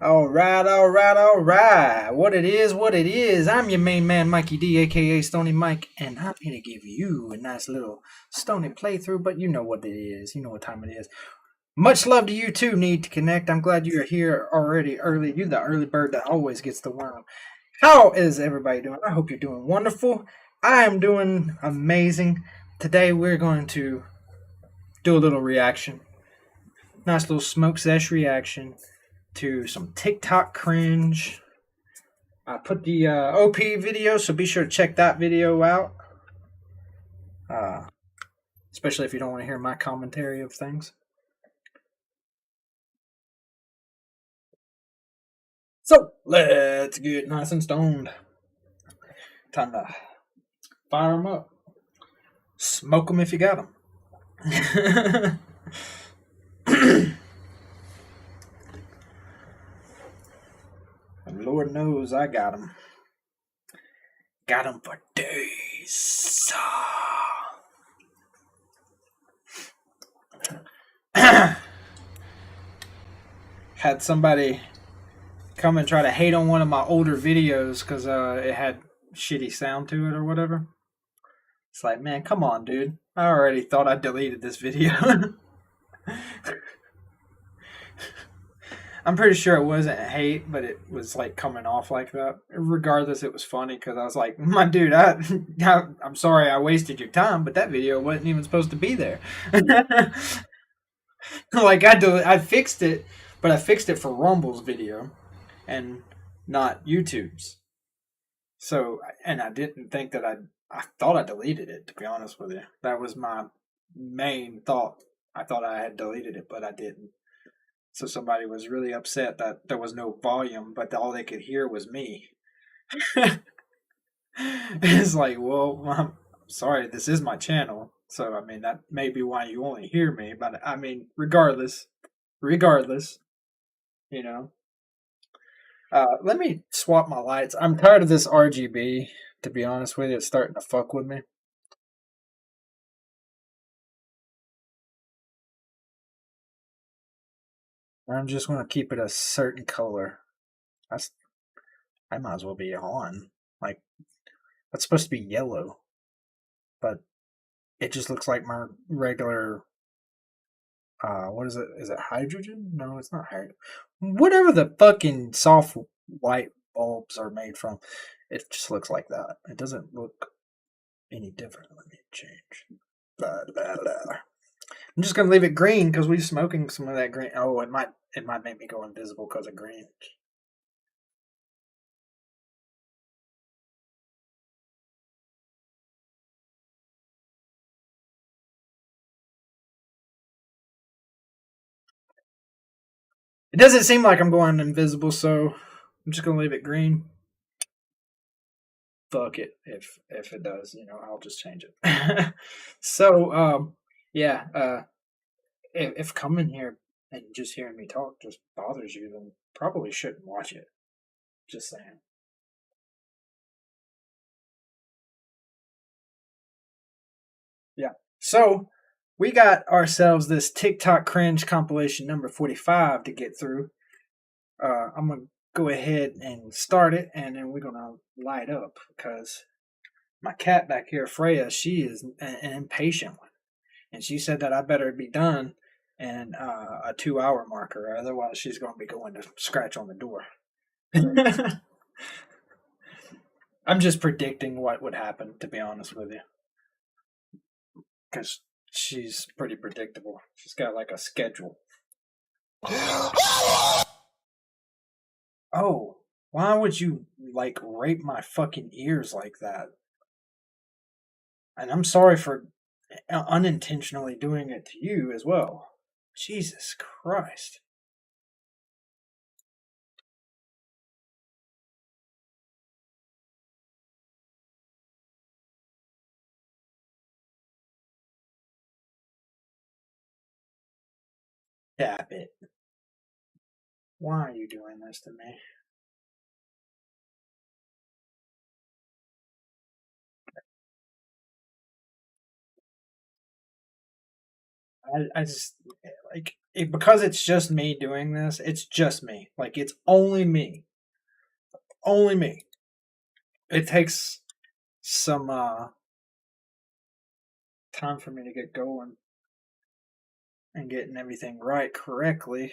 All right, all right, all right. What it is, what it is. I'm your main man, Mikey D, aka Stony Mike, and I'm here to give you a nice little Stony playthrough. But you know what it is. You know what time it is. Much love to you too. Need to connect. I'm glad you are here already early. You're the early bird that always gets the worm. How is everybody doing? I hope you're doing wonderful. I am doing amazing. Today we're going to do a little reaction. Nice little smoke sesh reaction to some TikTok cringe. I put the OP video, so be sure to check that video out. Uh, Especially if you don't want to hear my commentary of things. So let's get nice and stoned. Time to fire them up. Smoke them if you got them. And Lord knows I got them. Got them for days. Had somebody come and try to hate on one of my older videos because it had shitty sound to it or whatever. It's like, man, come on, dude. I already thought I deleted this video. I'm pretty sure it wasn't hate, but it was like coming off like that. Regardless, it was funny because I was like, my dude, I'm sorry I wasted your time, but that video wasn't even supposed to be there. Like I fixed it, but I fixed it for Rumble's video and not YouTube's. So, and I didn't think that I thought I deleted it, to be honest with you. That was my main thought. I thought I had deleted it, but I didn't. So somebody was really upset that there was no volume, but all they could hear was me. It's like, well, I'm sorry, this is my channel. So, I mean, that may be why you only hear me. But, I mean, regardless, you know. Let me swap my lights. I'm tired of this RGB, to be honest with you. It's starting to fuck with me. I'm just going to keep it a certain color. That's, I might as well be on. Like, that's supposed to be yellow. But it just looks like my regular what is it? Is it hydrogen? No, it's not hydrogen. Whatever the fucking soft white bulbs are made from, it just looks like that. It doesn't look any different. Let me change. Blah, blah, blah. I'm just gonna leave it green because we're smoking some of that green. Oh, it might make me go invisible because of green. It doesn't seem like I'm going invisible, so I'm just gonna leave it green. Fuck it. If it does, I'll just change it. So yeah, if coming here and just hearing me talk just bothers you, then probably shouldn't watch it. Just saying. Yeah. So we got ourselves this TikTok cringe compilation number 45 to get through. I'm gonna go ahead and start it, and then we're gonna light up because my cat back here, Freya, she is an impatient one, and she said that I better be done in a 2 hour marker, otherwise she's gonna be going to scratch on the door. I'm just predicting what would happen, to be honest with you, because she's pretty predictable. She's got like a schedule. Oh, why would you like rape my fucking ears like that? And I'm sorry for unintentionally doing it to you as well. Jesus Christ. Tap it. Why are you doing this to me? I just like because it's just me doing this. It's just me. Like it's only me. Only me. It takes some time for me to get going and getting everything right correctly.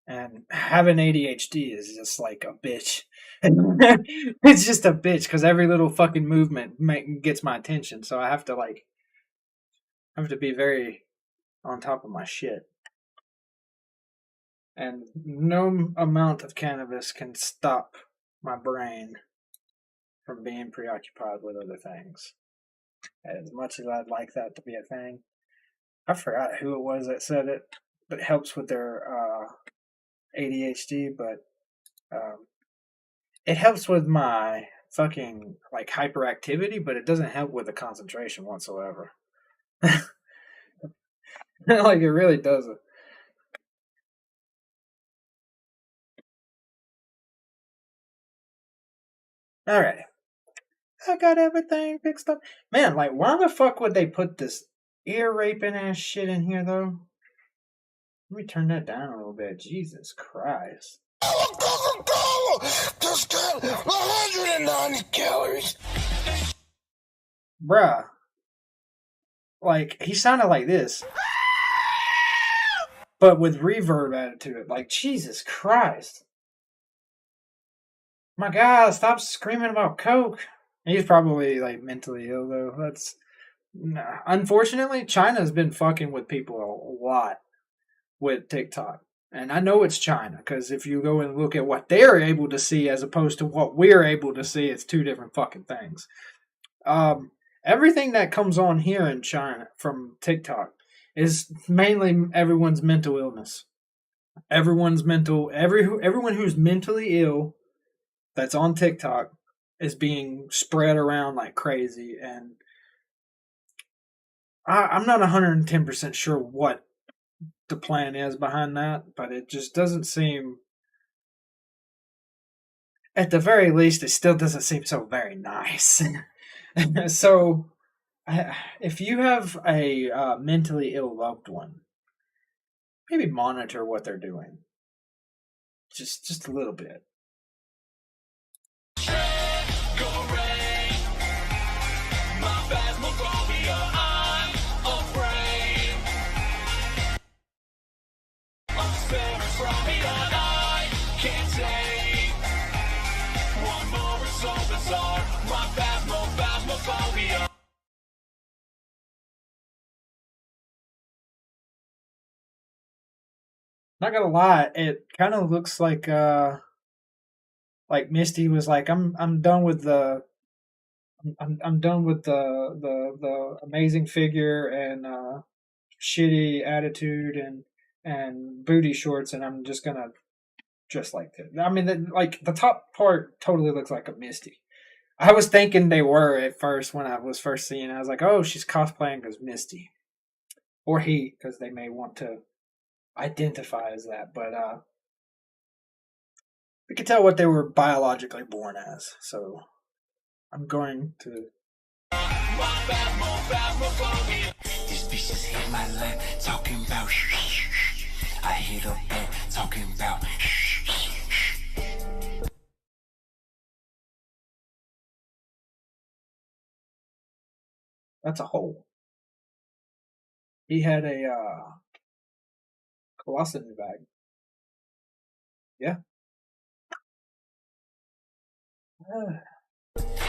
And having ADHD is just like a bitch. It's just a bitch because every little fucking movement gets my attention. So I have to be very on top of my shit. And no amount of cannabis can stop my brain from being preoccupied with other things. As much as I'd like that to be a thing, I forgot who it was that said it, but it helps with their ADHD, but it helps with my fucking like hyperactivity, but it doesn't help with the concentration whatsoever. Like it really doesn't. All right, I got everything fixed up. Man, like why the fuck would they put this ear raping ass shit in here though? Let me turn that down a little bit. Jesus Christ. This got 190 calories. Bruh. Like, he sounded like this. But with reverb added to it. Like, Jesus Christ. My God, stop screaming about Coke. He's probably, like, mentally ill, though. That's. Nah. Unfortunately, China's been fucking with people a lot with TikTok. And I know it's China, because if you go and look at what they're able to see as opposed to what we're able to see, it's two different fucking things. Everything that comes on here in China from TikTok is mainly everyone's mental illness. Everyone who's mentally ill that's on TikTok is being spread around like crazy, and I'm not 110% sure what the plan is behind that, but it just doesn't seem. At the very least, it still doesn't seem so very nice. So, if you have a mentally ill loved one, maybe monitor what they're doing, just a little bit. Not gonna lie, it kind of looks like Misty was like, I'm done with I'm done with the amazing figure and shitty attitude and booty shorts, and I'm just gonna dress like that. I mean, like the top part totally looks like a Misty. I was thinking they were at first when I was first seeing it. I was like, oh, she's cosplaying as Misty, or he, because they may want to identify as that, but we can tell what they were biologically born as. So I'm going to. These bitches hit my line talking about I hit up back talking about That's a hole. He had a colostomy bag. Yeah.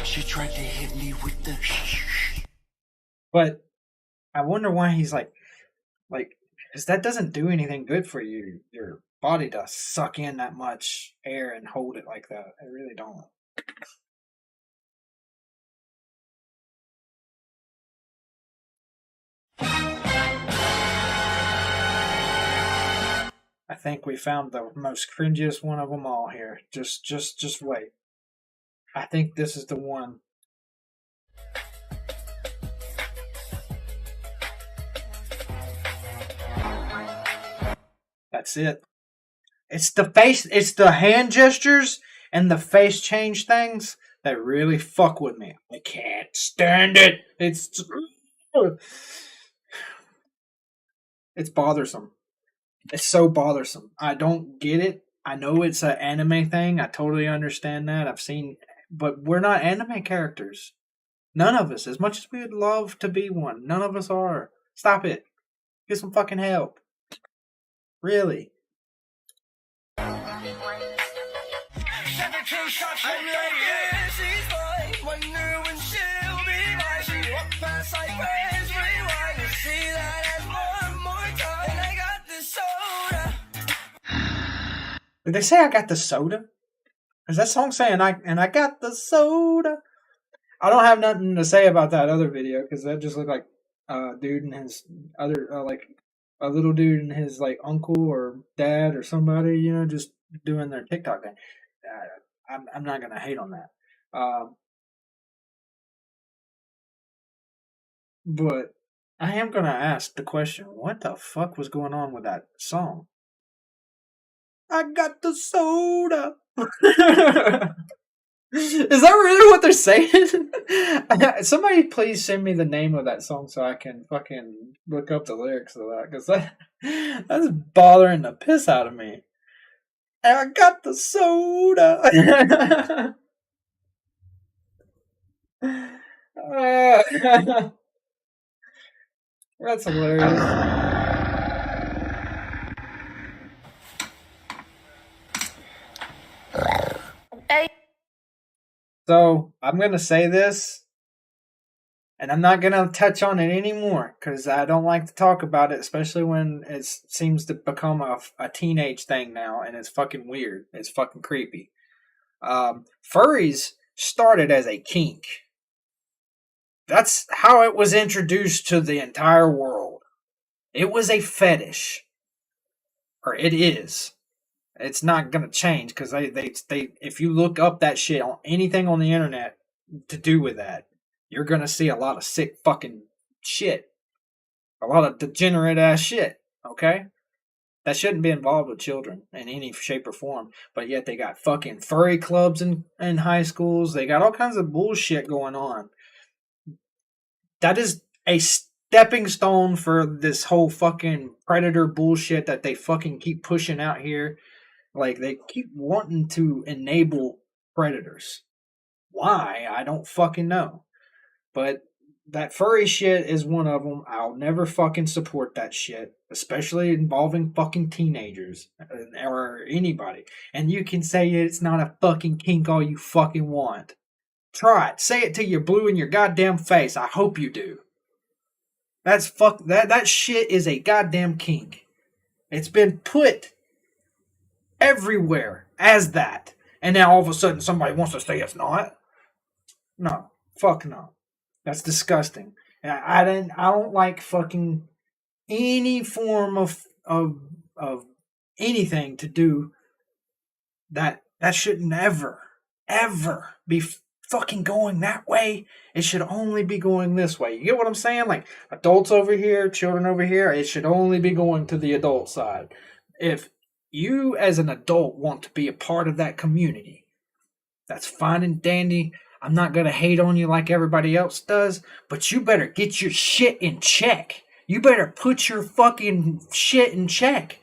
She tried to hit me with the But I wonder why he's like, because that doesn't do anything good for you. Your body to suck in that much air and hold it like that. I really don't. I think we found the most cringiest one of them all here. Just wait. I think this is the one. That's it. It's the face, it's the hand gestures and the face change things that really fuck with me. I can't stand it. It's It's bothersome. It's so bothersome. I don't get it. I know it's an anime thing. I totally understand that. I've seen, but we're not anime characters. None of us. As much as we would love to be one, none of us are. Stop it. Get some fucking help. Really. Did they say I got the soda? Is that song saying I got the soda? I don't have nothing to say about that other video because that just looked like a dude and his other like a little dude and his like uncle or dad or somebody, just doing their TikTok thing. I'm not gonna hate on that, but I am gonna ask the question: what the fuck was going on with that song? I got the soda. Is that really what they're saying? Somebody please send me the name of that song so I can fucking look up the lyrics of that, because that's bothering the piss out of me. I got the soda. That's hilarious. So I'm gonna say this, and I'm not gonna touch on it anymore because I don't like to talk about it, especially when it seems to become a teenage thing now, and it's fucking weird. It's fucking creepy. Furries started as a kink. That's how it was introduced to the entire world. It was a fetish, or it is. It's not gonna change because they if you look up that shit on anything on the internet to do with that, you're gonna see a lot of sick fucking shit, a lot of degenerate ass shit. Okay, that shouldn't be involved with children in any shape or form. But yet they got fucking furry clubs in high schools. They got all kinds of bullshit going on. That is a stepping stone for this whole fucking predator bullshit that they fucking keep pushing out here. Like, they keep wanting to enable predators. Why? I don't fucking know. But that furry shit is one of them. I'll never fucking support that shit, especially involving fucking teenagers or anybody. And you can say it's not a fucking kink all you fucking want. Try it. Say it till you're blue in your goddamn face. I hope you do. That shit is a goddamn kink. It's been put everywhere as that. And now all of a sudden somebody wants to say it's not. No. Fuck no. That's disgusting. I don't like fucking any form of anything to do that should never ever be fucking going that way. It should only be going this way. You get what I'm saying? Like, adults over here, children over here, it should only be going to the adult side. If you as an adult want to be a part of that community, that's fine and dandy. I'm not going to hate on you like everybody else does, but you better get your shit in check. You better put your fucking shit in check.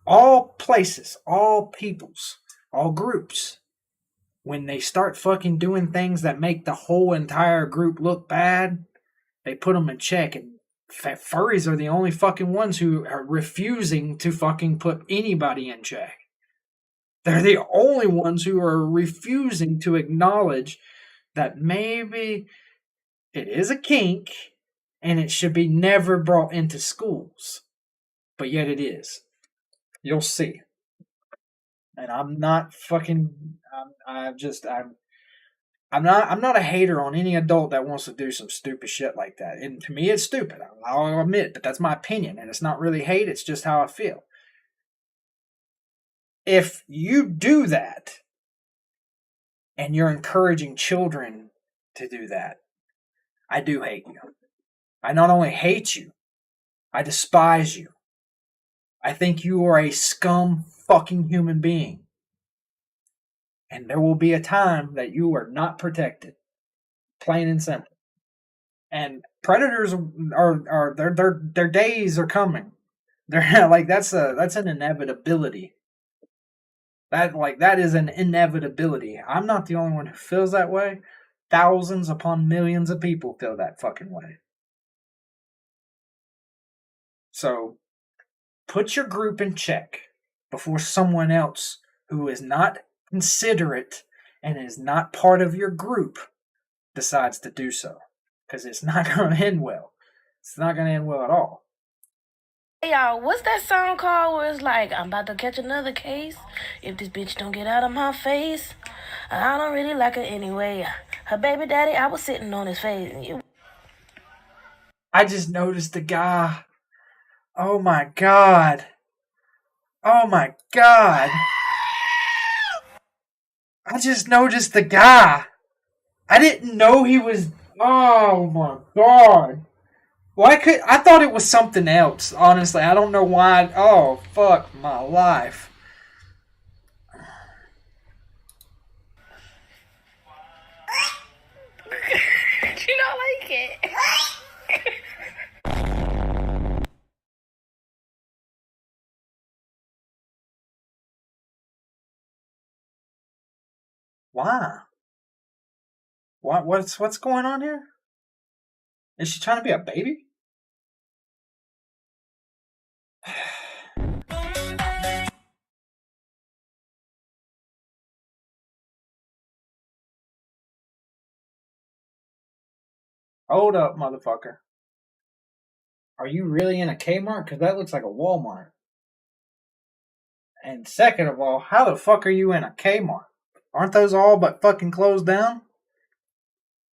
All places, all peoples, all groups, when they start fucking doing things that make the whole entire group look bad, they put them in check. And furries are the only fucking ones who are refusing to fucking put anybody in check. They're the only ones who are refusing to acknowledge that maybe it is a kink and it should be never brought into schools. But yet it is. You'll see. And I'm not fucking. I'm not a hater on any adult that wants to do some stupid shit like that. And to me, it's stupid. I'll admit, but that's my opinion, and it's not really hate. It's just how I feel. If you do that, and you're encouraging children to do that, I do hate you. I not only hate you, I despise you. I think you are a scum fucking human being. And there will be a time that you are not protected. Plain and simple. And predators are their days are coming. They're like that's an inevitability. That is an inevitability. I'm not the only one who feels that way. Thousands upon millions of people feel that fucking way. So put your group in check before someone else who is not considerate and is not part of your group decides to do so. Because it's not going to end well. It's not going to end well at all. Hey y'all, what's that song called where it's like, I'm about to catch another case? If this bitch don't get out of my face, I don't really like her anyway. Her baby daddy, I was sitting on his face. I just noticed the guy. Oh my god. Oh my god. I just noticed the guy. I didn't know he was. Oh my god. I thought it was something else, honestly. I don't know why. Oh, fuck my life. You don't like it? Why? What's going on here? Is she trying to be a baby? Hold up, motherfucker. Are you really in a Kmart? Because that looks like a Walmart. And second of all, how the fuck are you in a Kmart? Aren't those all but fucking closed down?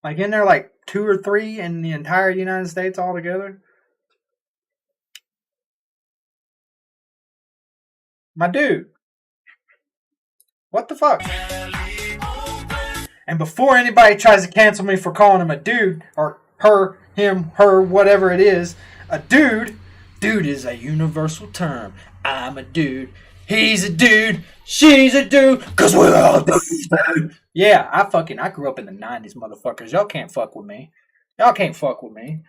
Like, isn't there like 2 or 3 in the entire United States altogether? My dude. What the fuck? And before anybody tries to cancel me for calling him a dude, or her, him, her, whatever it is, a dude is a universal term. I'm a dude. He's a dude. She's a dude. Cause we're all dudes. Yeah, I grew up in the 90s, motherfuckers. Y'all can't fuck with me. Y'all can't fuck with me.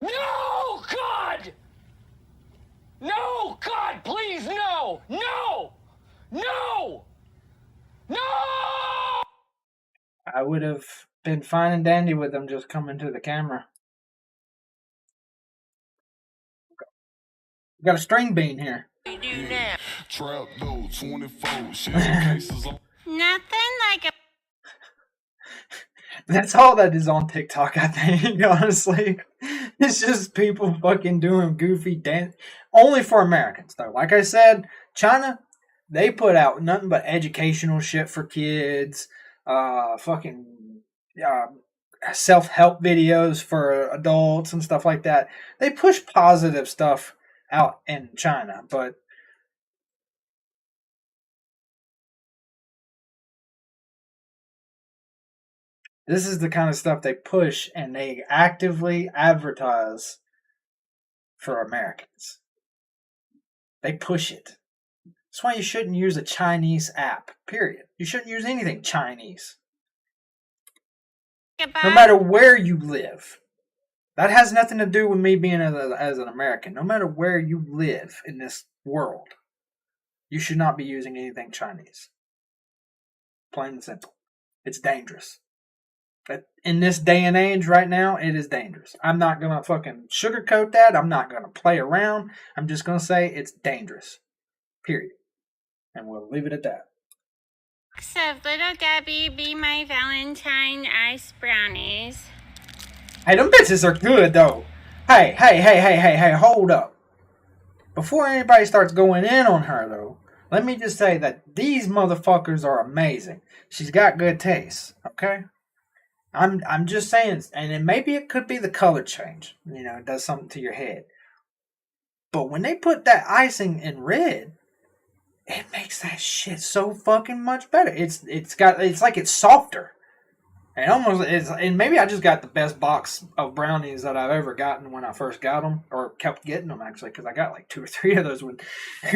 No, God! No, God, please, no! No! No! No! I would have been fine and dandy with them just coming to the camera. We got a string bean here. Trap though, 24 cases on. Nothing like a... That's all that is on TikTok, I think, honestly. It's just people fucking doing goofy dance. Only for Americans, though. Like I said, China, they put out nothing but educational shit for kids, fucking self-help videos for adults and stuff like that. They push positive stuff out in China, but this is the kind of stuff they push and they actively advertise for Americans. They push it. That's why you shouldn't use a Chinese app, period. You shouldn't use anything Chinese. No matter where you live. That has nothing to do with me being as an American. No matter where you live in this world, you should not be using anything Chinese. Plain and simple. It's dangerous. In this day and age right now, it is dangerous. I'm not going to fucking sugarcoat that. I'm not going to play around. I'm just going to say it's dangerous. Period. And we'll leave it at that. Of Little Debbie, Be My Valentine, Ice Brownies. Hey, them bitches are good, though. Hey, hold up. Before anybody starts going in on her, though, let me just say that these motherfuckers are amazing. She's got good taste, okay? I'm just saying, and then maybe it could be the color change. You know, it does something to your head. But when they put that icing in red, it makes that shit so fucking much better. It's like it's softer. And almost is, and maybe I just got the best box of brownies that I've ever gotten when I first got them, or kept getting them actually, because I got like 2 or 3 of those when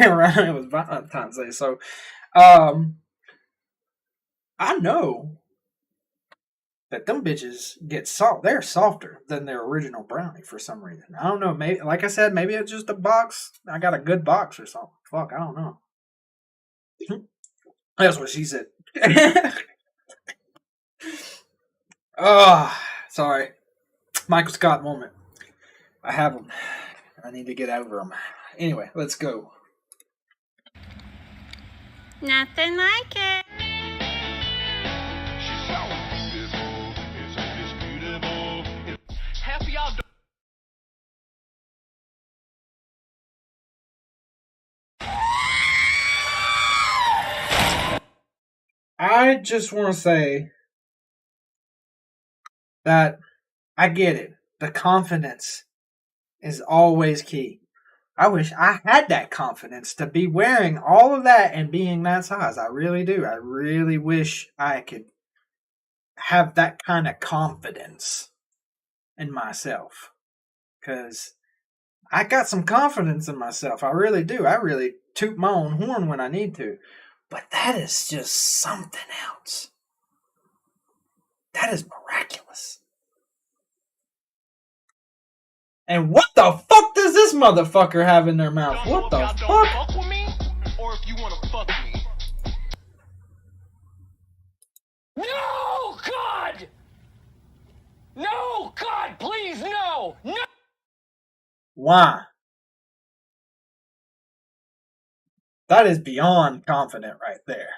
around it was Valentine's Day. So, I know that them bitches get soft. They're softer than their original brownie for some reason. I don't know. Maybe, like I said, maybe it's just a box. I got a good box or something. Fuck, I don't know. That's what she said. Oh, sorry. Michael Scott moment. I have them. I need to get over them. Anyway, let's go. Nothing like it. She's so beautiful, it's indisputable. Half of y'all I just want to say that I get it. The confidence is always key. I wish I had that confidence to be wearing all of that and being that size. I really do. I really wish I could have that kind of confidence in myself. Because I got some confidence in myself. I really do. I really toot my own horn when I need to. But that is just something else. That is miraculous. And what the fuck does this motherfucker have in their mouth? don't know What if the y'all don't fuck? fuck with me or if you want to fuck me. No, God! No, God, please, no! No! Why? That is beyond confident right there.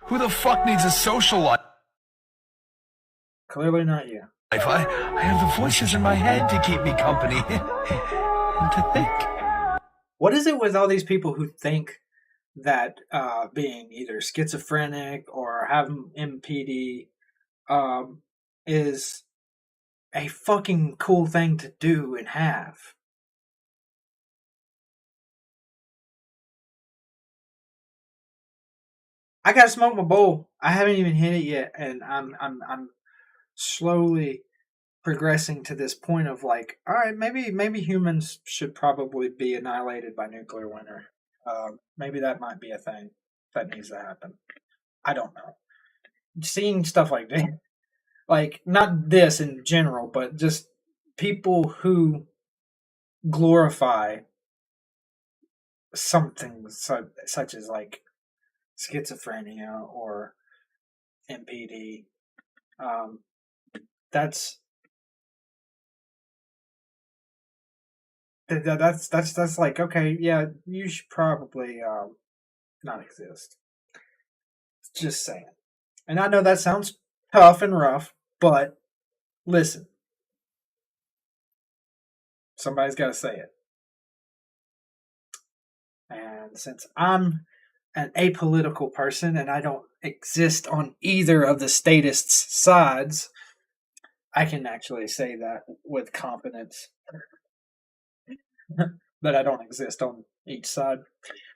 Who the fuck needs a social life? Clearly not you. I have the voices in my head to keep me company and to think. What is it with all these people who think that being either schizophrenic or having MPD is a fucking cool thing to do and have? I gotta smoke my bowl. I haven't even hit it yet, and I'm slowly progressing to this point of like, all right, maybe humans should probably be annihilated by nuclear winter. Maybe that might be a thing that needs to happen. I don't know. Seeing stuff like this, like not this in general, but just people who glorify something such as like schizophrenia or MPD. That's that's like, okay, yeah, you should probably not exist. Just saying. And I know that sounds tough and rough, but listen, somebody's got to say it. And since I'm an apolitical person and I don't exist on either of the statists' sides, I can actually say that with confidence that I don't exist on each side.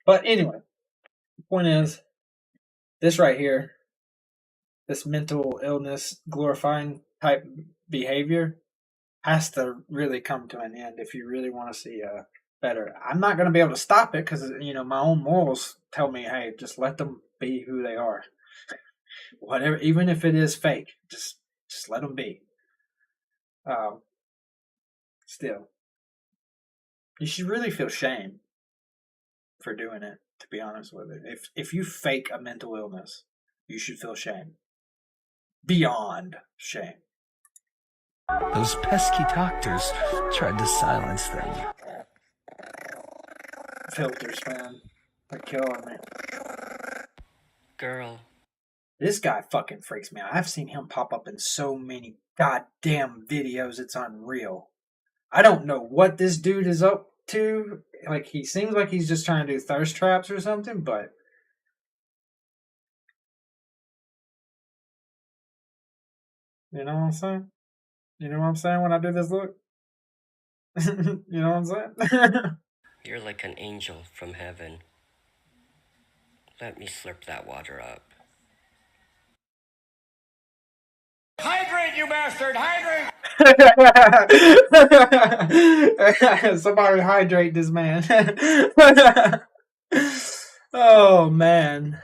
But anyway, the point is, this right here, this mental illness glorifying type behavior has to really come to an end if you really want to see a better. I'm not going to be able to stop it because, you know, my own morals tell me, hey, just let them be who they are. Whatever, even if it is fake, just let them be. Still, you should really feel shame for doing it, to be honest with it. If you fake a mental illness, you should feel shame. Beyond shame. Those pesky doctors tried to silence them. Filters, man. They're killing me. Girl. This guy fucking freaks me out. I've seen him pop up in so many goddamn videos, it's unreal. I don't know what this dude is up to. Like, he seems like he's just trying to do thirst traps or something, but... You know what I'm saying? You know what I'm saying when I do this look? You know what I'm saying? You're like an angel from heaven. Let me slurp that water up. Hydrate, you bastard! Hydrate! Somebody hydrate this man. Oh, man.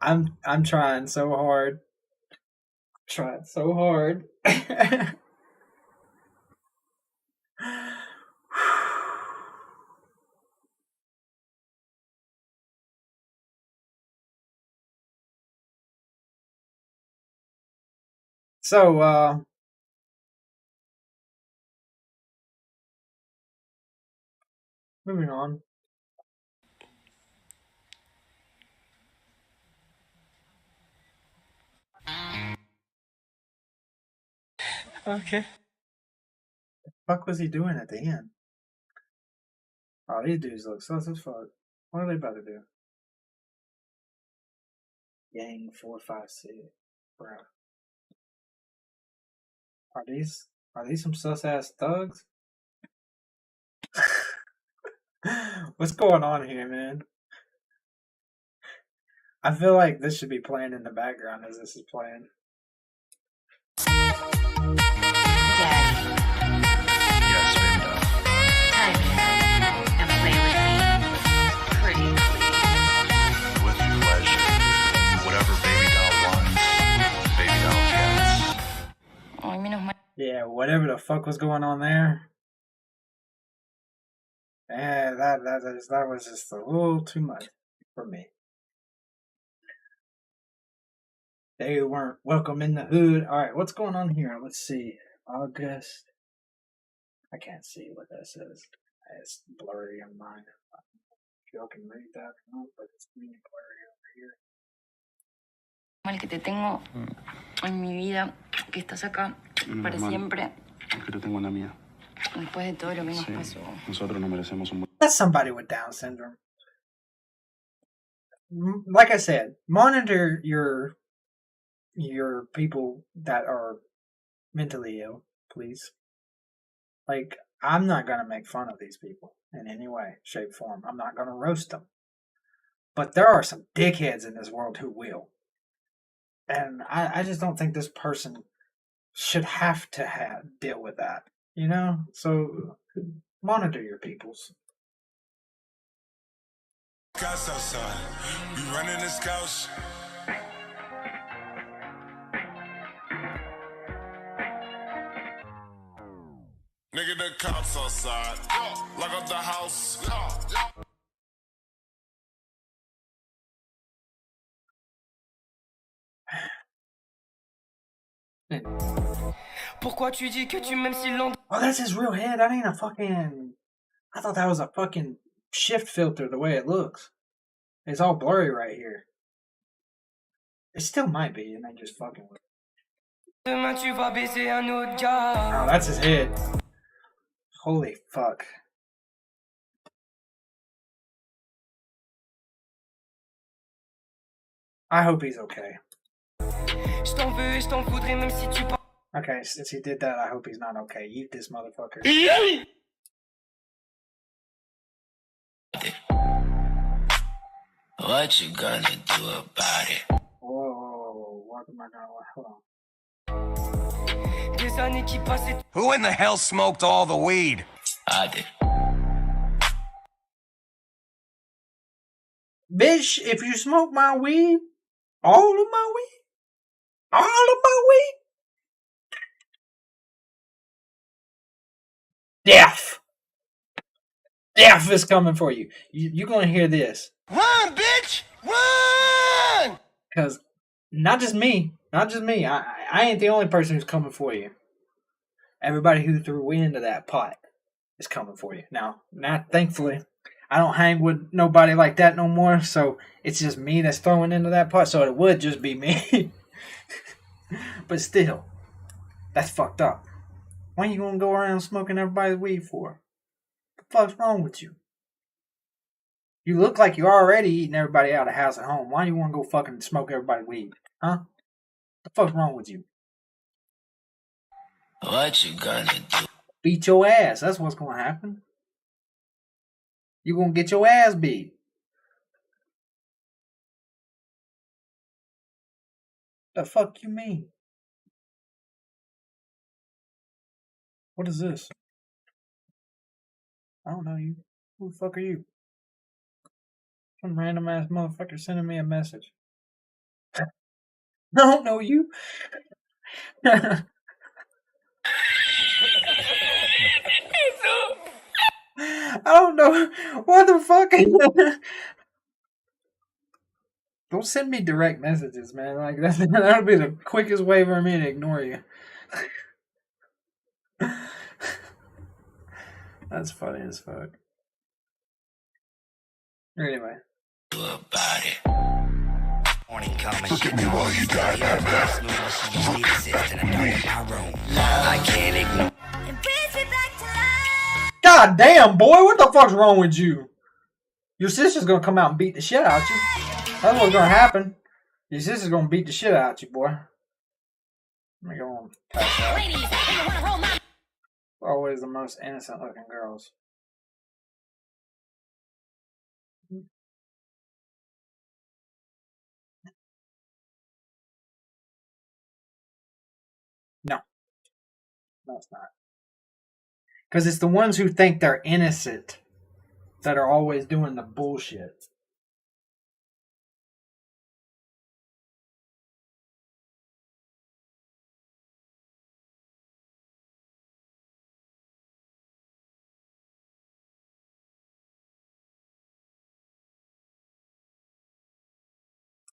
I'm trying so hard. Trying so hard. So, moving on. Okay. The fuck was he doing at the end? Oh, these dudes look sus as fuck. What are they about to do? Yang 456. Bro. Are these some sus ass thugs? What's going on here, man? I feel like this should be playing in the background as this is playing. Daddy, Yes, baby doll. hug me and play with me. Pretty please. With pleasure. Whatever baby doll wants, baby doll gets. Ay, menos mal. Yeah, whatever the fuck was going on there. Yeah, that was just a little too much for me. They weren't welcome in the hood. Alright, what's going on here? Let's see. August. I can't see what that says. It's blurry on mine. If y'all can read that or not, but it's really blurry over here. Mal que te tengo en mi vida, que estás acá para siempre. Que te tengo en la mía. Después de todo lo que nos pasó. Nosotros no merecemos un... That's somebody with Down syndrome. Like I said, monitor your people that are mentally ill, please. Like, I'm not gonna make fun of these people in any way, shape, form. I'm not gonna roast them. But there are some dickheads in this world who will. And I just don't think this person should have to deal with that. You know? So monitor your peoples. Scouts outside, we running the scouts. Nigga, the cops outside, lock up the house. Pourquoi tu dis que tu m'aimes si longtemps? Oh, that's his real head. That ain't a fucking... I thought that was a fucking shift filter the way it looks. It's all blurry right here. It still might be, and they just fucking with it. Demain tu vas baiser un autre gars. Oh, that's his head. Holy fuck. I hope he's okay. Je t'en veux, je t'en voudrais même si tu pars. Okay, since he did that, I hope he's not okay. Eat this motherfucker. What you gonna do about it? Whoa, what am I gonna... Hold on. Des années qui passent et... Who in the hell smoked all the weed? I did. Bitch, if you smoke my weed, all of my weed, death. Death is coming for you. You're gonna hear this. Run, bitch! Run! Because not just me. I ain't the only person who's coming for you. Everybody who threw wind into that pot is coming for you. Now, thankfully, I don't hang with nobody like that no more, so it's just me that's throwing into that pot, so it would just be me. But still, that's fucked up. Why you gonna go around smoking everybody's weed for? What the fuck's wrong with you? You look like you're already eating everybody out of house at home. Why do you want to go fucking smoke everybody's weed? Huh? What the fuck's wrong with you? What you gonna do? Beat your ass. That's what's gonna happen. You gonna get your ass beat. The fuck you mean? What is this? I don't know you. Who the fuck are you? Some random ass motherfucker sending me a message. I don't know you. I don't know. What the fuck? Don't send me direct messages, man. Like that'll be the quickest way for me to ignore you. That's funny as fuck. Anyway. Look at me while you die, Batman. I can't ignore. God damn, boy, what the fuck's wrong with you? Your sister's gonna come out and beat the shit out of you. That's what's gonna happen. Your sister's gonna beat the shit out of you, boy. Let me go on. Always the most innocent looking girls. No. No, it's not. Because it's the ones who think they're innocent that are always doing the bullshit.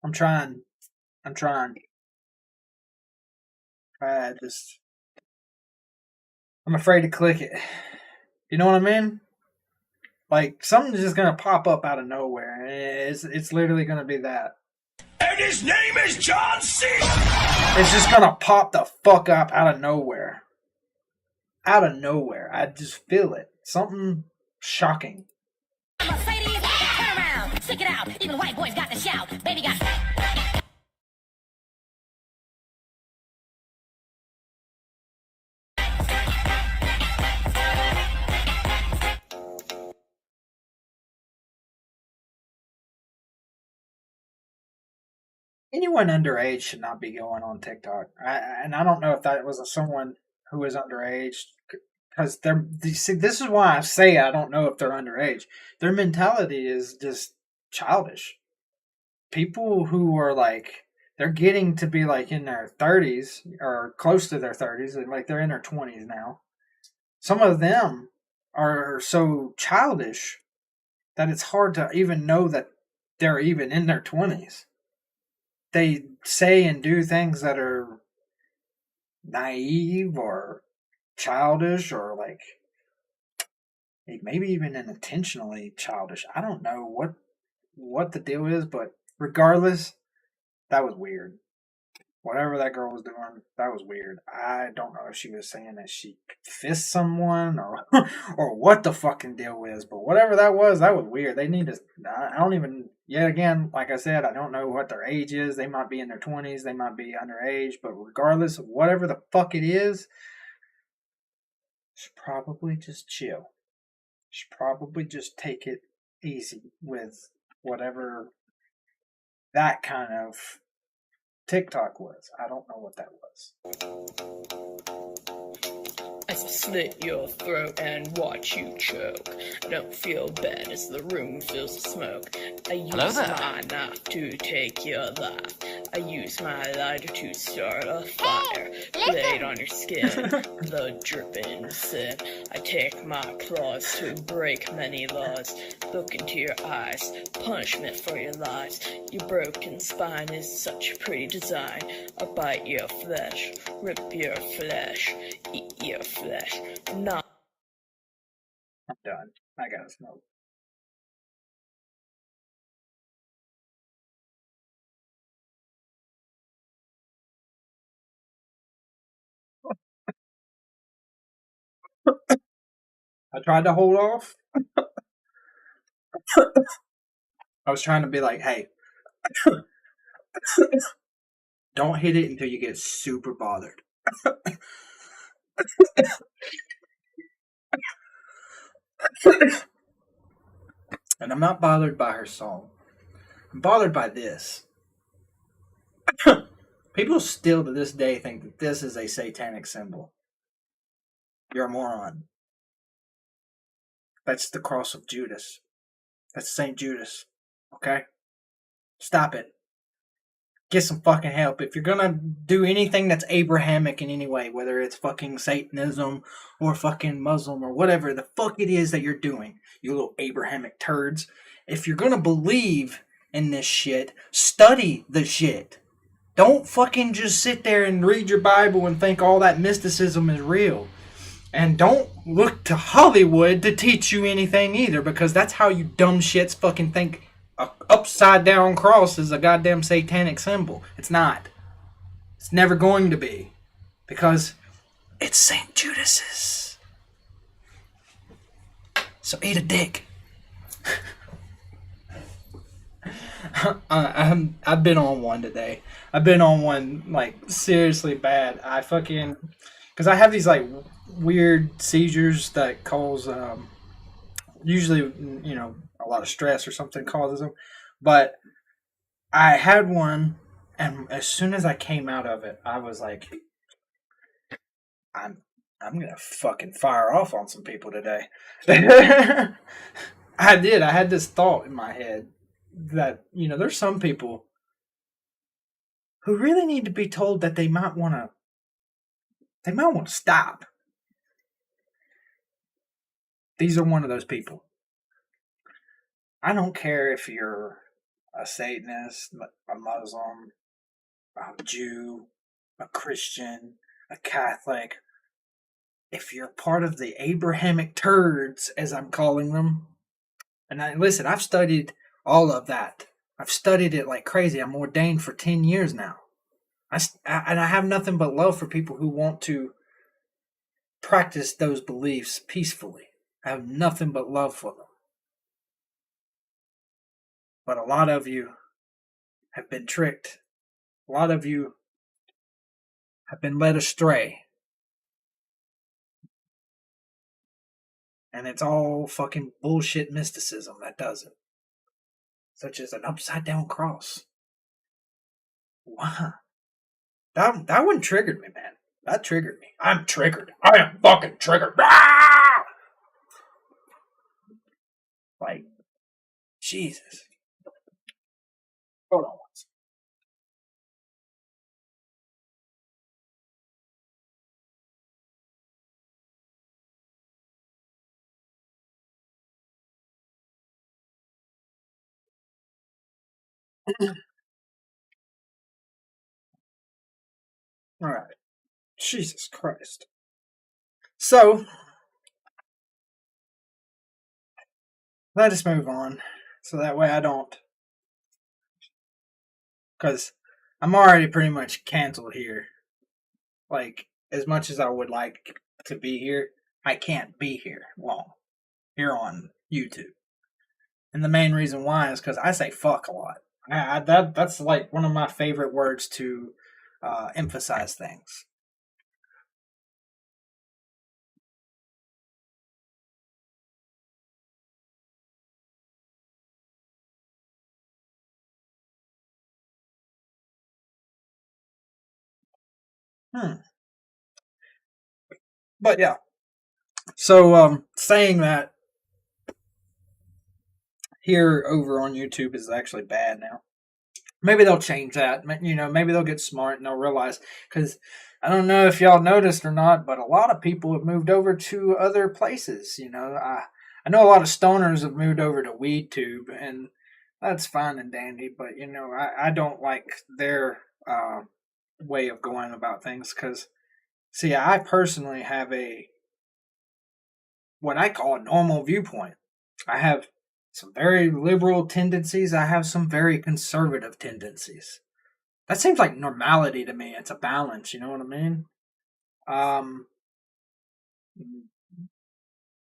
I'm trying. I'm afraid to click it. You know what I mean? Like, something's just gonna pop up out of nowhere. It's literally gonna be that. And his name is John C. It's just gonna pop the fuck up out of nowhere. Out of nowhere. I just feel it. Something shocking. Mercedes, turn around, stick it out. Even white boys got to shout. Baby got. Anyone underage should not be going on TikTok. I don't know if that was someone who was underage, because this is why I say I don't know if they're underage. Their mentality is just childish. People who are like, they're getting to be like in their 30s or close to their 30s, and like they're in their 20s now. Some of them are so childish that it's hard to even know that they're even in their 20s. They say and do things that are naive or childish or like maybe even intentionally childish. I don't know what the deal is, but regardless, that was weird. Whatever that girl was doing, that was weird. I don't know if she was saying that she could fist someone or or what the fucking deal was, but whatever that was weird. They need to. I don't even. Yet again, like I said, I don't know what their age is. They might be in their 20s. They might be underage. But regardless of whatever the fuck it is, should probably just chill. Should probably just take it easy with whatever that kind of TikTok was. I don't know what that was. I slit your throat and watch you choke. Don't feel bad as the room fills with smoke. I use my knife to take your life. I use my lighter to start a fire. Blade on your skin, blood dripping sin. I take my claws to break many laws. Look into your eyes, punishment for your lies. Your broken spine is such a pretty design. I bite your flesh, rip your flesh, eat your flesh. Not. I'm done. I gotta smoke. I tried to hold off. I was trying to be like, hey, don't hit it until you get super bothered. And I'm not bothered by her song. I'm bothered by this. People still to this day think that this is a satanic symbol. You're a moron. That's the cross of Judas. That's St. Judas. Okay? Stop it. get some fucking help. If you're gonna do anything that's Abrahamic in any way, whether it's fucking Satanism or fucking Muslim or whatever the fuck it is that you're doing, you little Abrahamic turds, if you're gonna believe in this shit, study the shit. Don't fucking just sit there and read your Bible and think all that mysticism is real. And don't look to Hollywood to teach you anything either, because that's how you dumb shits fucking think a upside down cross is a goddamn satanic symbol. It's not. It's never going to be. Because it's St. Judas's. So eat a dick. I've been on one today. I've been on one, like, seriously bad. Because I have these, like, weird seizures that cause, usually, you know, a lot of stress or something causes them. But I had one, and as soon as I came out of it, I was like, I'm gonna fucking fire off on some people today. I did. I had this thought in my head that, you know, there's some people who really need to be told that they might want to stop. These are one of those people. I don't care if you're a Satanist, a Muslim, a Jew, a Christian, a Catholic. If you're part of the Abrahamic turds, as I'm calling them, and listen, I've studied all of that. I've studied it like crazy. I'm ordained for 10 years now. And I have nothing but love for people who want to practice those beliefs peacefully. I have nothing but love for them. But a lot of you have been tricked. A lot of you have been led astray. And it's all fucking bullshit mysticism that does it. Such as an upside down cross. Wow. That one triggered me, man. That triggered me. I'm triggered. I am fucking triggered. Ah! Like, Jesus. Hold on once. All right. Jesus Christ. So, let us move on. So that way I don't. Because I'm already pretty much canceled here. Like, as much as I would like to be here, I can't be here long. Here on YouTube. And the main reason why is because I say fuck a lot. That's like one of my favorite words to emphasize things. But yeah. So saying that here over on YouTube is actually bad now. Maybe they'll change that. You know, maybe they'll get smart and they'll realize, because I don't know if y'all noticed or not, but a lot of people have moved over to other places. You know, I know a lot of stoners have moved over to WeedTube, and that's fine and dandy. But you know, I don't like their way of going about things, because see, I personally have what I call a normal viewpoint. I have some very liberal tendencies. I have some very conservative tendencies. That seems like normality to me. It's a balance, you know what I mean?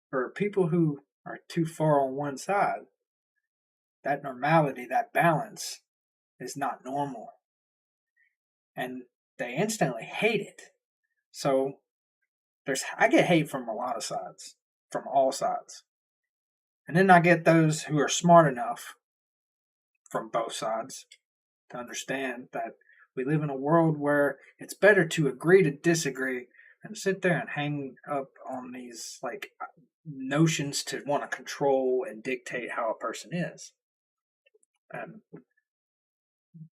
For people who are too far on one side, that normality, that balance, is not normal. And they instantly hate it. So I get hate from a lot of sides, from all sides. And then I get those who are smart enough from both sides to understand that we live in a world where it's better to agree to disagree than sit there and hang up on these like notions to want to control and dictate how a person is. And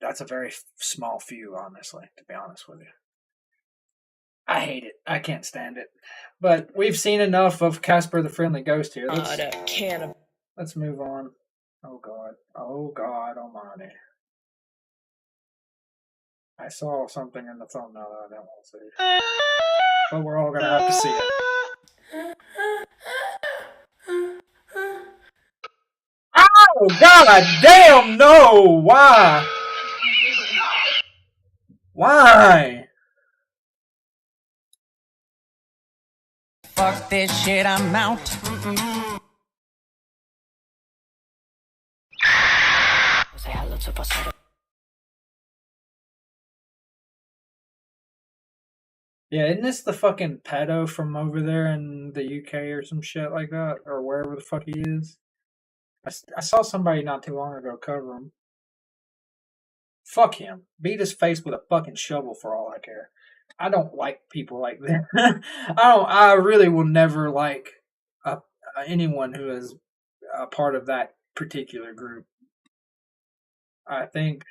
That's a very small few, honestly, to be honest with you. I hate it. I can't stand it. But we've seen enough of Casper the Friendly Ghost here. Let's move on. Oh God. Oh God Almighty. I saw something in the thumbnail that I don't want to see. But we're all gonna have to see it. Oh God damn no! Why? Why? Fuck this shit, I'm out. Yeah, isn't this the fucking pedo from over there in the UK or some shit like that? Or wherever the fuck he is? I saw somebody not too long ago cover him. Fuck him. Beat his face with a fucking shovel for all I care. I don't like people like that. I really will never like anyone who is a part of that particular group. I think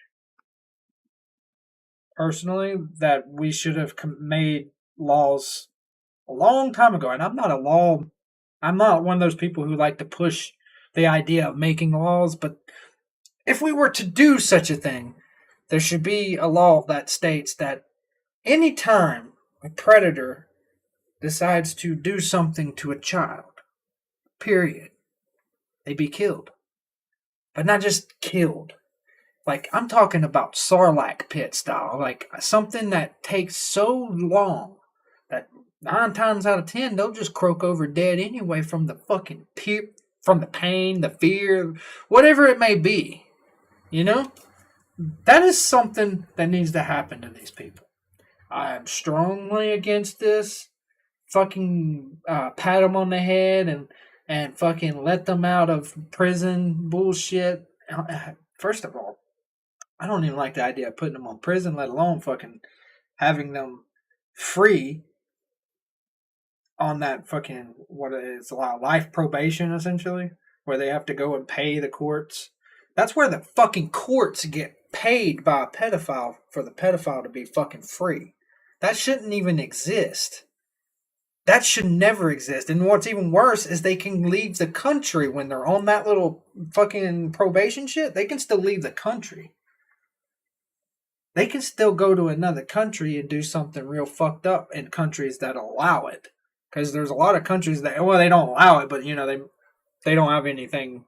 personally that we should have made laws a long time ago. And I'm not one of those people who like to push the idea of making laws, but if we were to do such a thing, there should be a law that states that any time a predator decides to do something to a child, period, they be killed. But not just killed. Like, I'm talking about Sarlacc pit style. Like, something that takes so long that 9 times out of 10, they'll just croak over dead anyway from the fucking from the pain, the fear, whatever it may be. You know? That is something that needs to happen to these people. I am strongly against this. Fucking pat them on the head and fucking let them out of prison bullshit. First of all, I don't even like the idea of putting them on prison, let alone fucking having them free on that fucking, what it is, life probation, essentially, where they have to go and pay the courts. That's where the fucking courts get paid by a pedophile for the pedophile to be fucking free. That shouldn't even exist. That should never exist. And what's even worse is they can leave the country when they're on that little fucking probation shit. They can still leave the country. They can still go to another country and do something real fucked up in countries that allow it. Because there's a lot of countries that, well, they don't allow it, but, you know, they don't have anything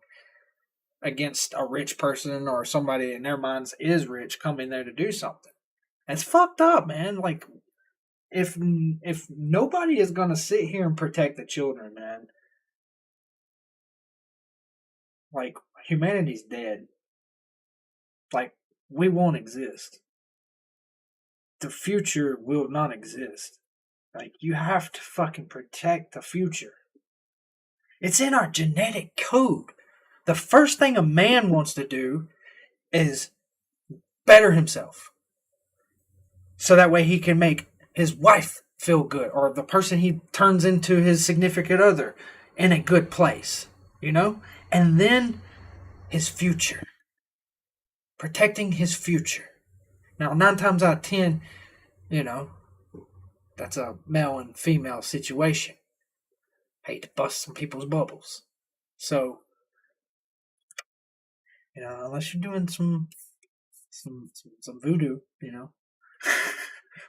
against a rich person or somebody in their minds is rich coming there to do something. It's fucked up, man. Like, if nobody is going to sit here and protect the children, man, like, humanity's dead. Like, we won't exist. The future will not exist. Like, you have to fucking protect the future. It's in our genetic code. The first thing a man wants to do is better himself. So that way he can make his wife feel good, or the person he turns into his significant other in a good place, you know? And then his future. Protecting his future. Now, 9 times out of 10, you know, that's a male and female situation. Hate to bust some people's bubbles. So, you know, unless you're doing some voodoo, you know,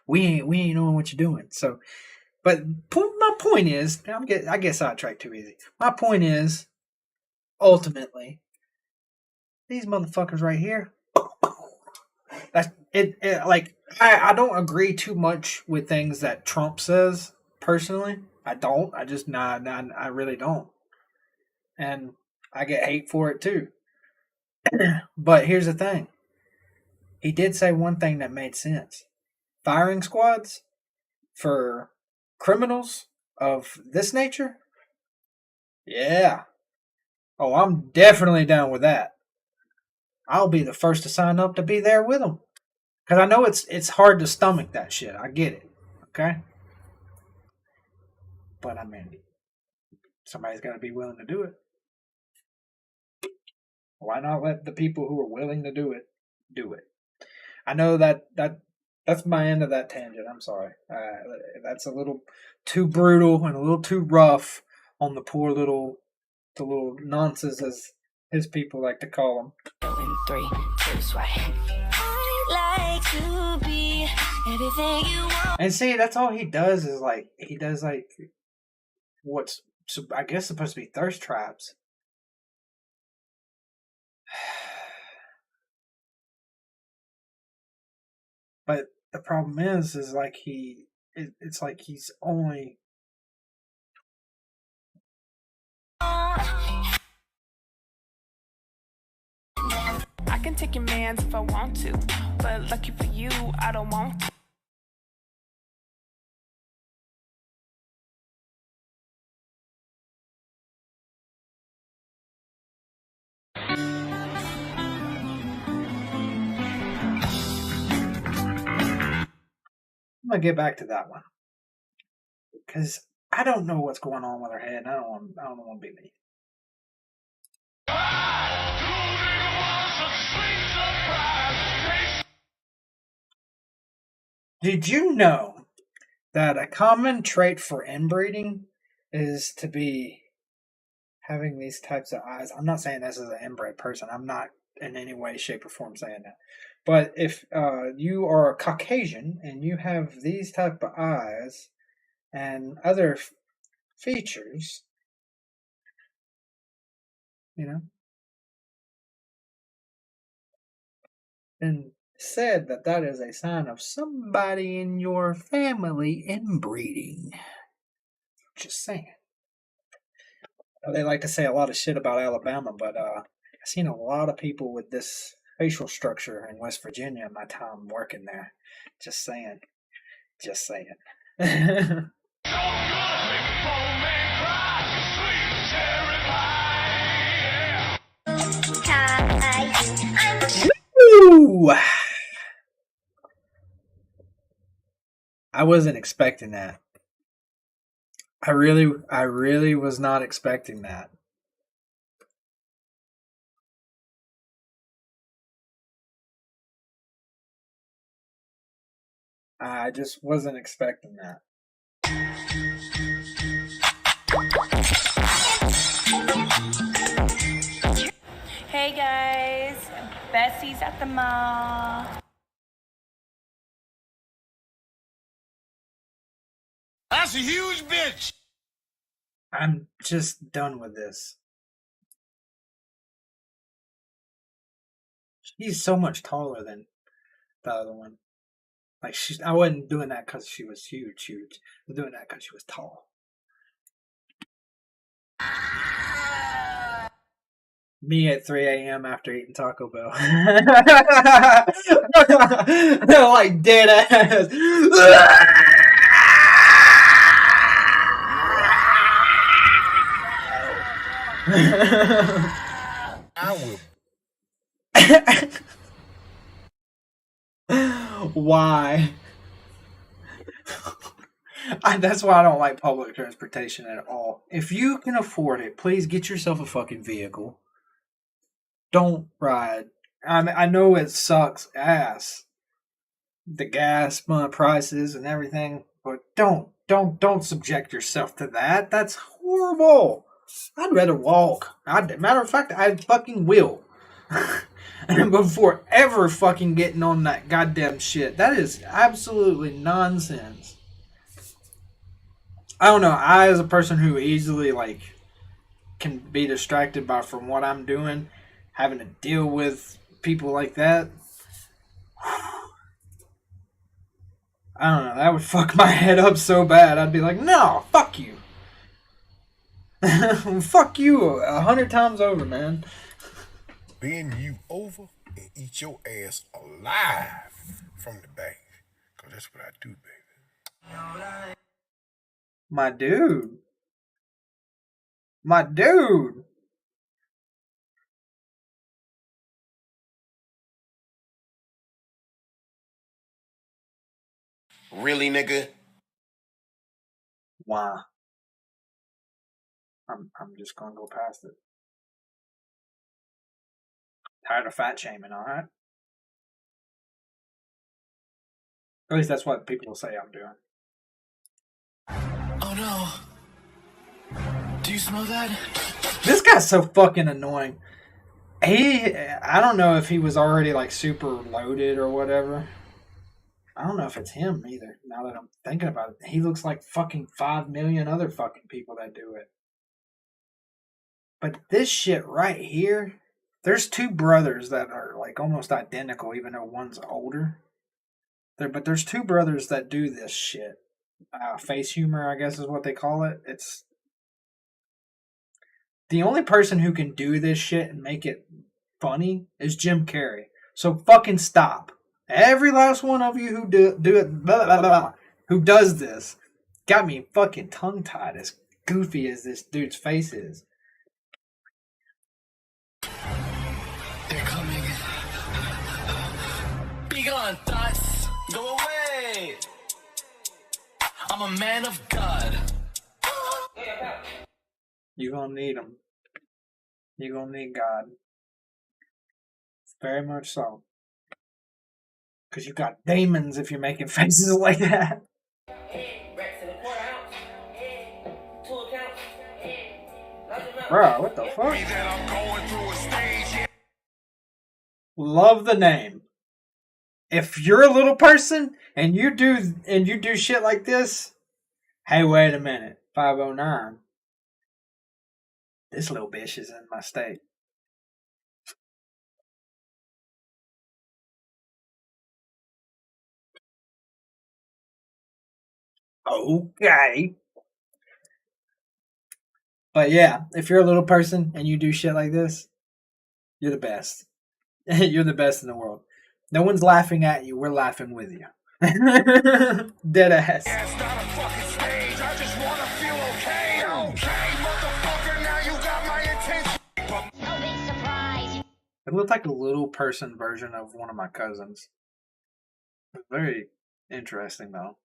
we ain't knowing what you're doing. So, but my point is, I get sidetracked too easy. My point is, ultimately, these motherfuckers right here. That's it. Like, I don't agree too much with things that Trump says. Personally, I don't. I just I really don't. And I get hate for it too. But here's the thing. He did say one thing that made sense. Firing squads for criminals of this nature? Yeah. Oh, I'm definitely down with that. I'll be the first to sign up to be there with them. Because I know it's hard to stomach that shit. I get it. Okay? But I mean, somebody's got to be willing to do it. Why not let the people who are willing to do it? I know that's my end of that tangent. I'm sorry. That's a little too brutal and a little too rough on the poor the little nonsense, as his people like to call them. In 3, 2, swipe. I like to be everything you want. And see, that's all he does is he does what's I guess supposed to be thirst traps. But the problem is it's like he's only. I can take your mans if I want to, but lucky for you, I don't want to. I'm gonna get back to that one because I don't know what's going on with her head. And I don't want to be me. Did you know that a common trait for inbreeding is to be having these types of eyes? I'm not saying this as an inbred person. I'm not in any way, shape, or form saying that. But if you are a Caucasian and you have these type of eyes and other features, then said that is a sign of somebody in your family inbreeding. Just saying. They like to say a lot of shit about Alabama, but I've seen a lot of people with this facial structure in West Virginia in my time working there. Just saying. Just saying. Ooh. I wasn't expecting that. I really was not expecting that. I just wasn't expecting that. Hey guys, Bessie's at the mall. That's a huge bitch. I'm just done with this. She's so much taller than the other one. Like I wasn't doing that because she was huge. I was doing that because she was tall. Me at 3 a.m. after eating Taco Bell. Like dead ass. I will. Why? That's why I don't like public transportation at all. If you can afford it, please get yourself a fucking vehicle. Don't ride. I know it sucks ass, the gas prices and everything, but don't subject yourself to that. That's horrible. I'd rather walk. Matter of fact, I fucking will. Before ever fucking getting on that goddamn shit. That is absolutely nonsense. I don't know. I, as a person who easily can be distracted from what I'm doing, having to deal with people like that, I don't know. That would fuck my head up so bad. I'd be like, no, fuck you. Fuck you 100 times over, man. Bend you over and eat your ass alive from the back. Because that's what I do, baby. My dude. My dude. Really, nigga? Why? I'm just gonna go past it. Tired of fat shaming, alright? At least that's what people will say I'm doing. Oh no. Do you smell that? This guy's so fucking annoying. I don't know if he was already like super loaded or whatever. I don't know if it's him either, now that I'm thinking about it. He looks like fucking 5 million other fucking people that do it. But this shit right here, there's two brothers that are like almost identical, even though one's older. But there's two brothers that do this shit. Face humor, I guess is what they call it. It's the only person who can do this shit and make it funny is Jim Carrey. So fucking stop. Every last one of you who do it, blah, blah, blah, who does this, got me fucking tongue tied. As goofy as this dude's face is. They're coming. Be gone, thoughts. Go away. I'm a man of God. You gonna need him. You gonna need God. Very much so. Because you got demons if you're making faces like that. Bro, what the fuck? Love the name. If you're a little person and you do shit like this, hey, wait a minute. 509. This little bitch is in my state. Okay. But yeah, if you're a little person and you do shit like this, you're the best. You're the best in the world. No one's laughing at you. We're laughing with you. Dead ass. Yeah, it's not a fucking stage. I just wanna feel okay. Okay, motherfucker, now you got my attention. No big surprise. It looked like a little person version of one of my cousins. Very interesting, though.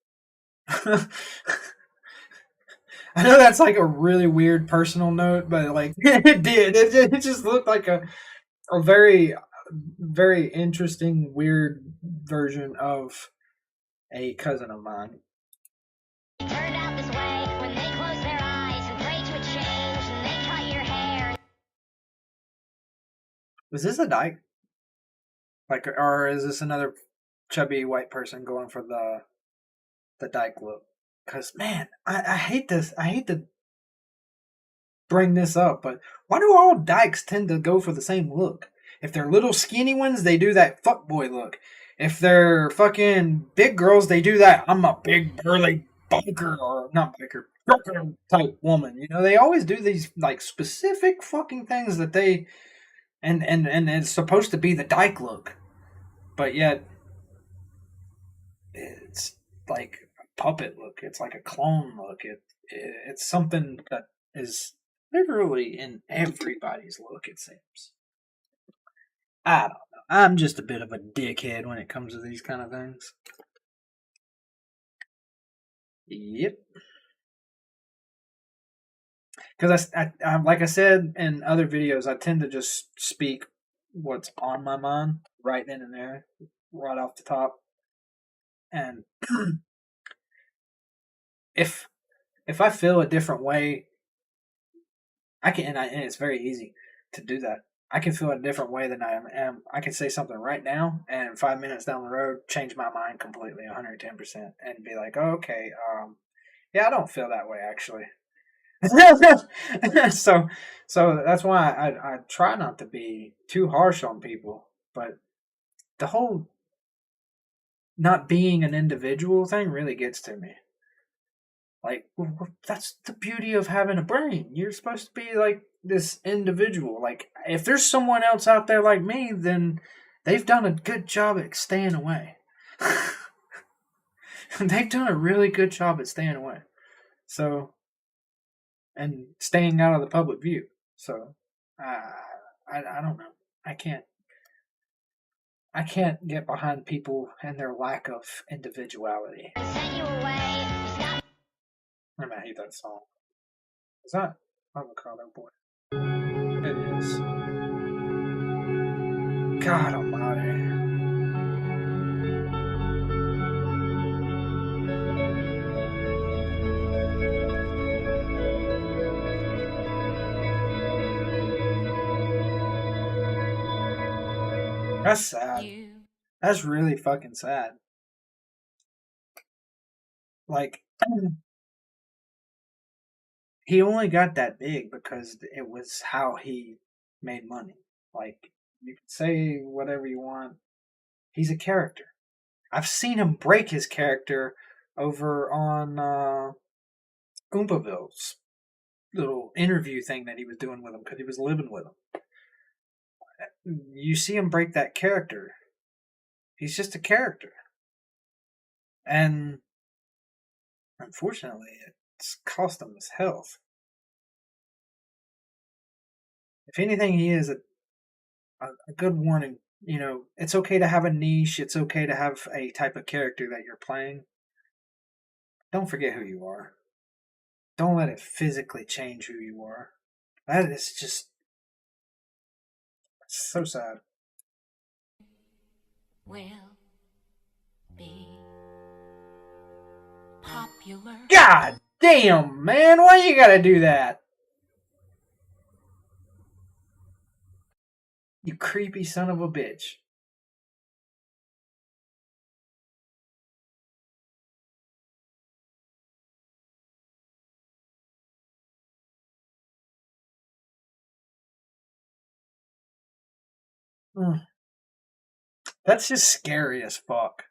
I know that's like a really weird personal note, but like it did. It just looked like a very, very interesting, weird version of a cousin of mine. Turned out this way when they close their eyes and pray to a change and they cut your hair. Was this a dyke? Like, or is this another chubby white person going for the dyke look? Because, man, I hate this. I hate to bring this up, but why do all dykes tend to go for the same look? If they're little skinny ones, they do that fuckboy look. If they're fucking big girls, they do that I'm a big burly biker, or not biker, trucker type woman. You know, they always do these like specific fucking things that they and it's supposed to be the dyke look, but yet it's like a puppet look. It's like a clone look. It's something that is literally in everybody's look, it seems. I don't know. I'm just a bit of a dickhead when it comes to these kind of things. Yep. Because I like I said in other videos, I tend to just speak what's on my mind right then and there, right off the top. And if I feel a different way, I can, and it's very easy to do that. I can feel a different way than I am. I can say something right now, and 5 minutes down the road, change my mind completely, 110%, and be like, oh, okay, yeah, I don't feel that way actually. so that's why I try not to be too harsh on people, but the whole not being an individual thing really gets to me. Like, that's the beauty of having a brain. You're supposed to be like this individual. Like, if there's someone else out there like me, then they've done a good job at staying away. They've done a really good job at staying away. So, and staying out of the public view. So, I don't know. I can't get behind people and their lack of individuality. I hate that song. Is that Avocado Boy? It is. God almighty. That's sad. That's really fucking sad. Like, he only got that big because it was how he made money. Like, you can say whatever you want. He's a character. I've seen him break his character over on Oompaville's little interview thing that he was doing with him because he was living with him. You see him break that character. He's just a character. And unfortunately, it's cost him his health. If anything, he is a good warning. You know, it's okay to have a niche. It's okay to have a type of character that you're playing. Don't forget who you are. Don't let it physically change who you are. That is just so sad. Will be popular. God damn, man. Why you gotta do that? You creepy son of a bitch. That's just scary as fuck.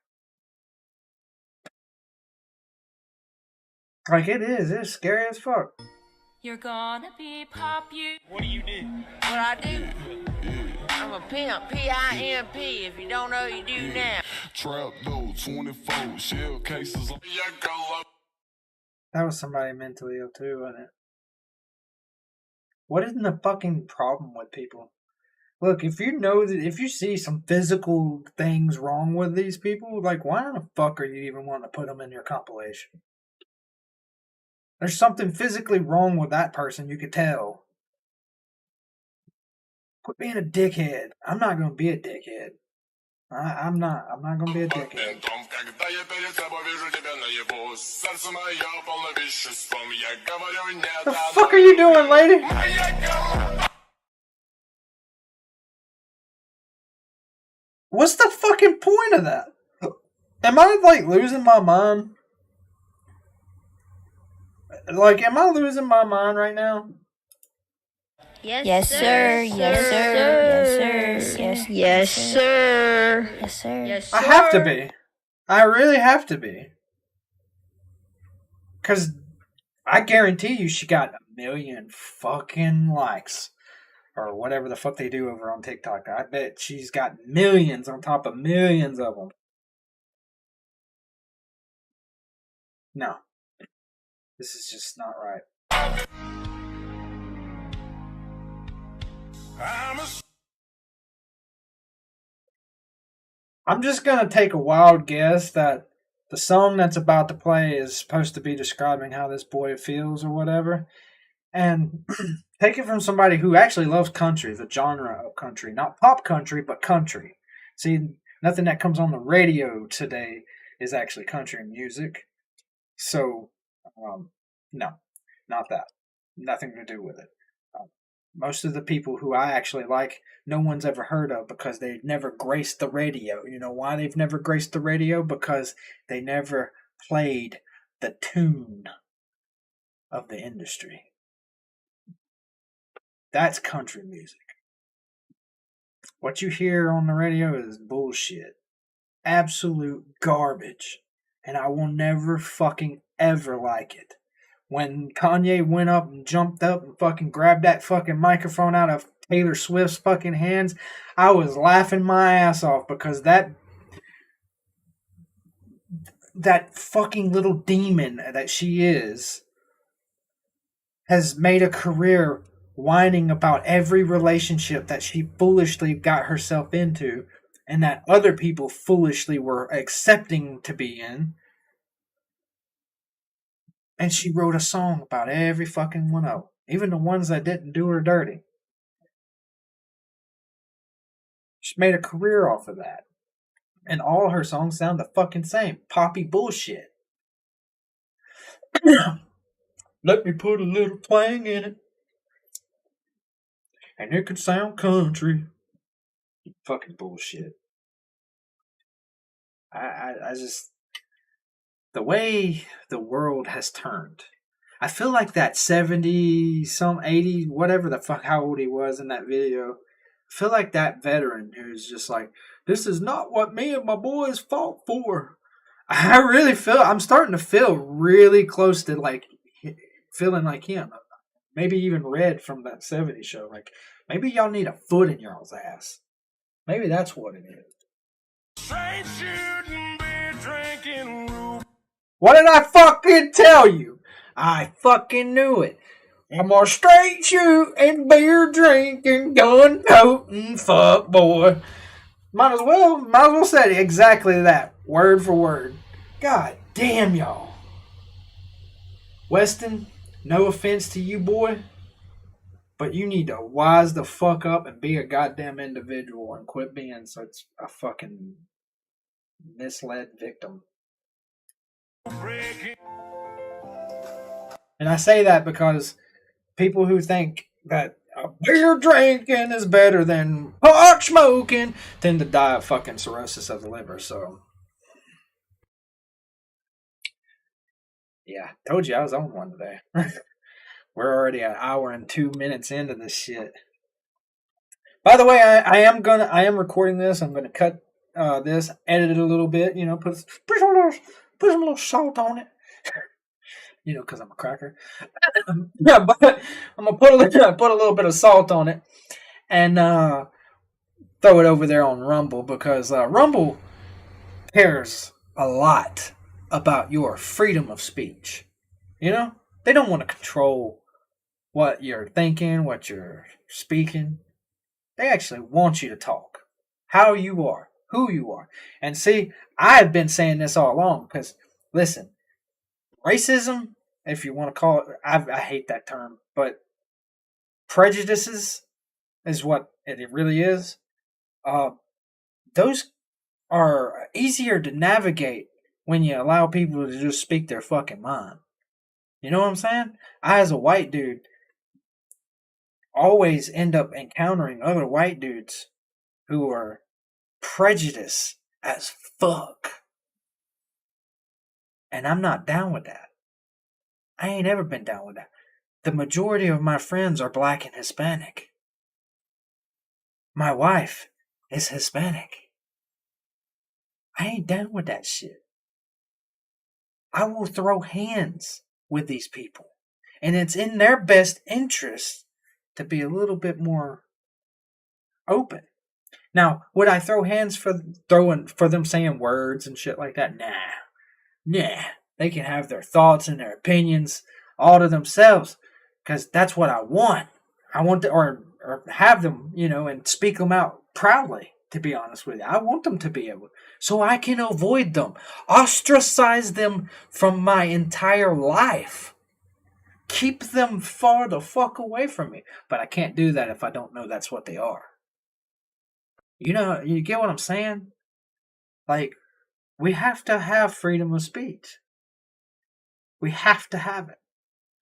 Like, it is. It's scary as fuck. You're gonna be popular. What do you do? What I do? I'm a pimp, P-I-M-P. If you don't know, you do now. Trap though, 24 shell cases. That was somebody mentally ill too, wasn't it? What is the fucking problem with people? Look, if you know that, if you see some physical things wrong with these people, like, why the fuck are you even wanting to put them in your compilation? There's something physically wrong with that person, you could tell. Quit being a dickhead. I'm not gonna be a dickhead. I'm not gonna be a dickhead. The fuck are you doing, lady? What's the fucking point of that? Am I, like, losing my mind? Like, am I losing my mind right now? Yes, sir. Yes, sir. Yes, sir. Yes, yes, sir. Yes, sir. Yes, sir. I have to be. I really have to be. Because I guarantee you she got 1 million fucking likes. Or whatever the fuck they do over on TikTok. I bet she's got millions on top of millions of them. No. This is just not right. I'm just gonna take a wild guess that the song that's about to play is supposed to be describing how this boy feels or whatever. And take it from somebody who actually loves country, the genre of country. Not pop country, but country. See, nothing that comes on the radio today is actually country music. So, no, not that. Nothing to do with it. Most of the people who I actually like, no one's ever heard of because they've never graced the radio. You know why they've never graced the radio? Because they never played the tune of the industry. That's country music. What you hear on the radio is bullshit. Absolute garbage. And I will never fucking ever like it. When Kanye went up and jumped up and fucking grabbed that fucking microphone out of Taylor Swift's fucking hands, I was laughing my ass off because that fucking little demon that she is has made a career whining about every relationship that she foolishly got herself into and that other people foolishly were accepting to be in. And she wrote a song about every fucking one of them. Even the ones that didn't do her dirty. She made a career off of that. And all her songs sound the fucking same. Poppy bullshit. Let me put a little twang in it. And it could sound country. Fucking bullshit. I just, the way the world has turned. I feel like that 70, some 80, whatever the fuck, how old he was in that video. I feel like that veteran who's just like, this is not what me and my boys fought for. I really feel, I'm starting to feel really close to like, feeling like him. Maybe even Red from that 70s show. Like, maybe y'all need a foot in y'all's ass. Maybe that's what it is. Straight shooting, beer drinking, What did I fucking tell you? I fucking knew it. I'm a straight shooting, beer drinking, gun toting fuck boy. Might as well say exactly that, word for word. God damn y'all. Weston, no offense to you, boy, but you need to wise the fuck up and be a goddamn individual and quit being such a fucking misled victim. And I say that because people who think that beer drinking is better than pot smoking tend to die of fucking cirrhosis of the liver. So, yeah, told you I was on one today. We're already an hour and 2 minutes into this shit. By the way, I am recording this. I'm gonna cut this, edit it a little bit. You know, put some little salt on it. You know, because I'm a cracker. Yeah, but I'm gonna put a little bit of salt on it and throw it over there on Rumble because Rumble cares a lot about your freedom of speech. You know, they don't want to control what you're thinking, what you're speaking. They actually want you to talk, how you are, who you are. And see, I've been saying this all along because, listen, racism, if you want to call it, I hate that term, but prejudices is what it really is. Those are easier to navigate when you allow people to just speak their fucking mind. You know what I'm saying? I, as a white dude, always end up encountering other white dudes who are prejudiced as fuck. And I'm not down with that. I ain't ever been down with that. The majority of my friends are black and Hispanic. My wife is Hispanic. I ain't down with that shit. I will throw hands with these people. And it's in their best interest to be a little bit more open. Now, would I throw hands for them saying words and shit like that? Nah. They can have their thoughts and their opinions all to themselves, because that's what I want. I want to, or have them, you know, and speak them out proudly, to be honest with you. I want them to be able, so I can avoid them, ostracize them from my entire life. Keep them far the fuck away from me. But I can't do that if I don't know that's what they are. You know, you get what I'm saying? Like, we have to have freedom of speech. We have to have it.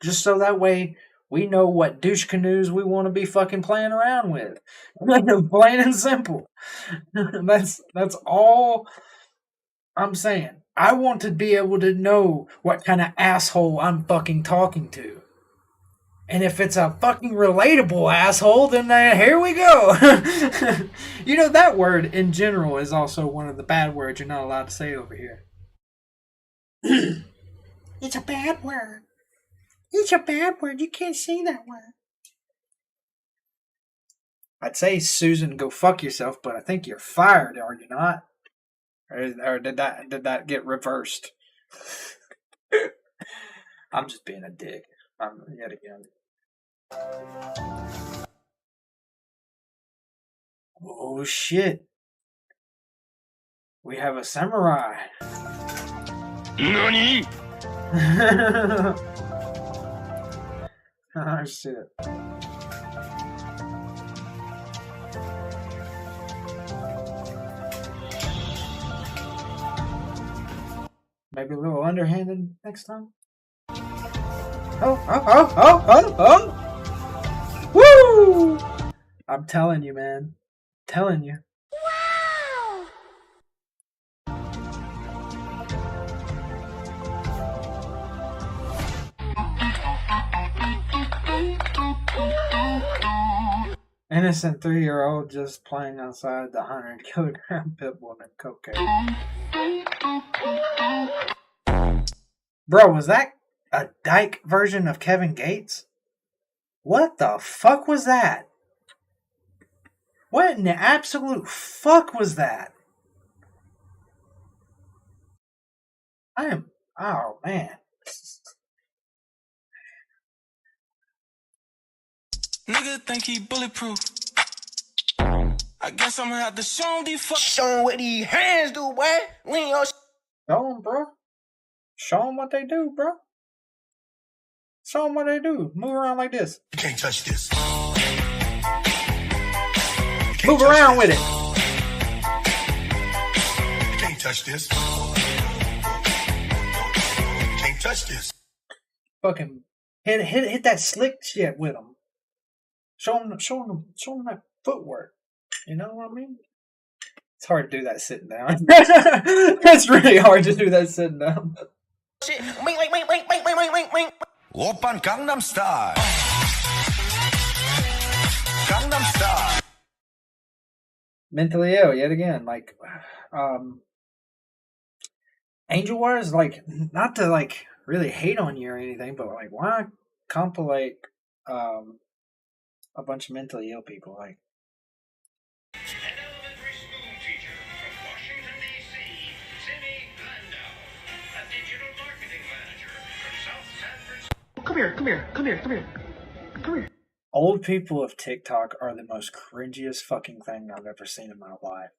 Just so that way we know what douche canoes we want to be fucking playing around with. Plain and simple. That's all I'm saying. I want to be able to know what kind of asshole I'm fucking talking to. And if it's a fucking relatable asshole, then here we go. You know, that word in general is also one of the bad words you're not allowed to say over here. It's a bad word. It's a bad word. You can't say that word. I'd say, Susan, go fuck yourself, but I think you're fired, are you not? Or did that get reversed? I'm just being a dick. Yet again. Oh shit. We have a samurai. NANI? Oh shit. Maybe a little underhanded next time. Oh. Woo! I'm telling you, man. Telling you. Innocent 3-year-old just playing outside the 100-kilogram pit bull and cocaine. Bro, was that a dyke version of Kevin Gates? What the fuck was that? What in the absolute fuck was that? Oh man. Nigga think he bulletproof. I guess I'm gonna have to show him these show him what these hands do, boy. We ain't your Show them, bro. Show them what they do, bro. Show them what they do. Move around like this. You can't touch this. Move around with it. You can't touch this. You can't touch this. Fucking hit that slick shit with them. Show them that footwork. You know what I mean? It's hard to do that sitting down. It's really hard to do that sitting down. shit. Wing. Open Gangnam Style. Gangnam Style. Mentally ill yet again. Like, Angel Wars, like, not to like really hate on you or anything, but like, why compilate a bunch of mentally ill people? Like, Come here. old people of TikTok are the most cringiest fucking thing I've ever seen in my life.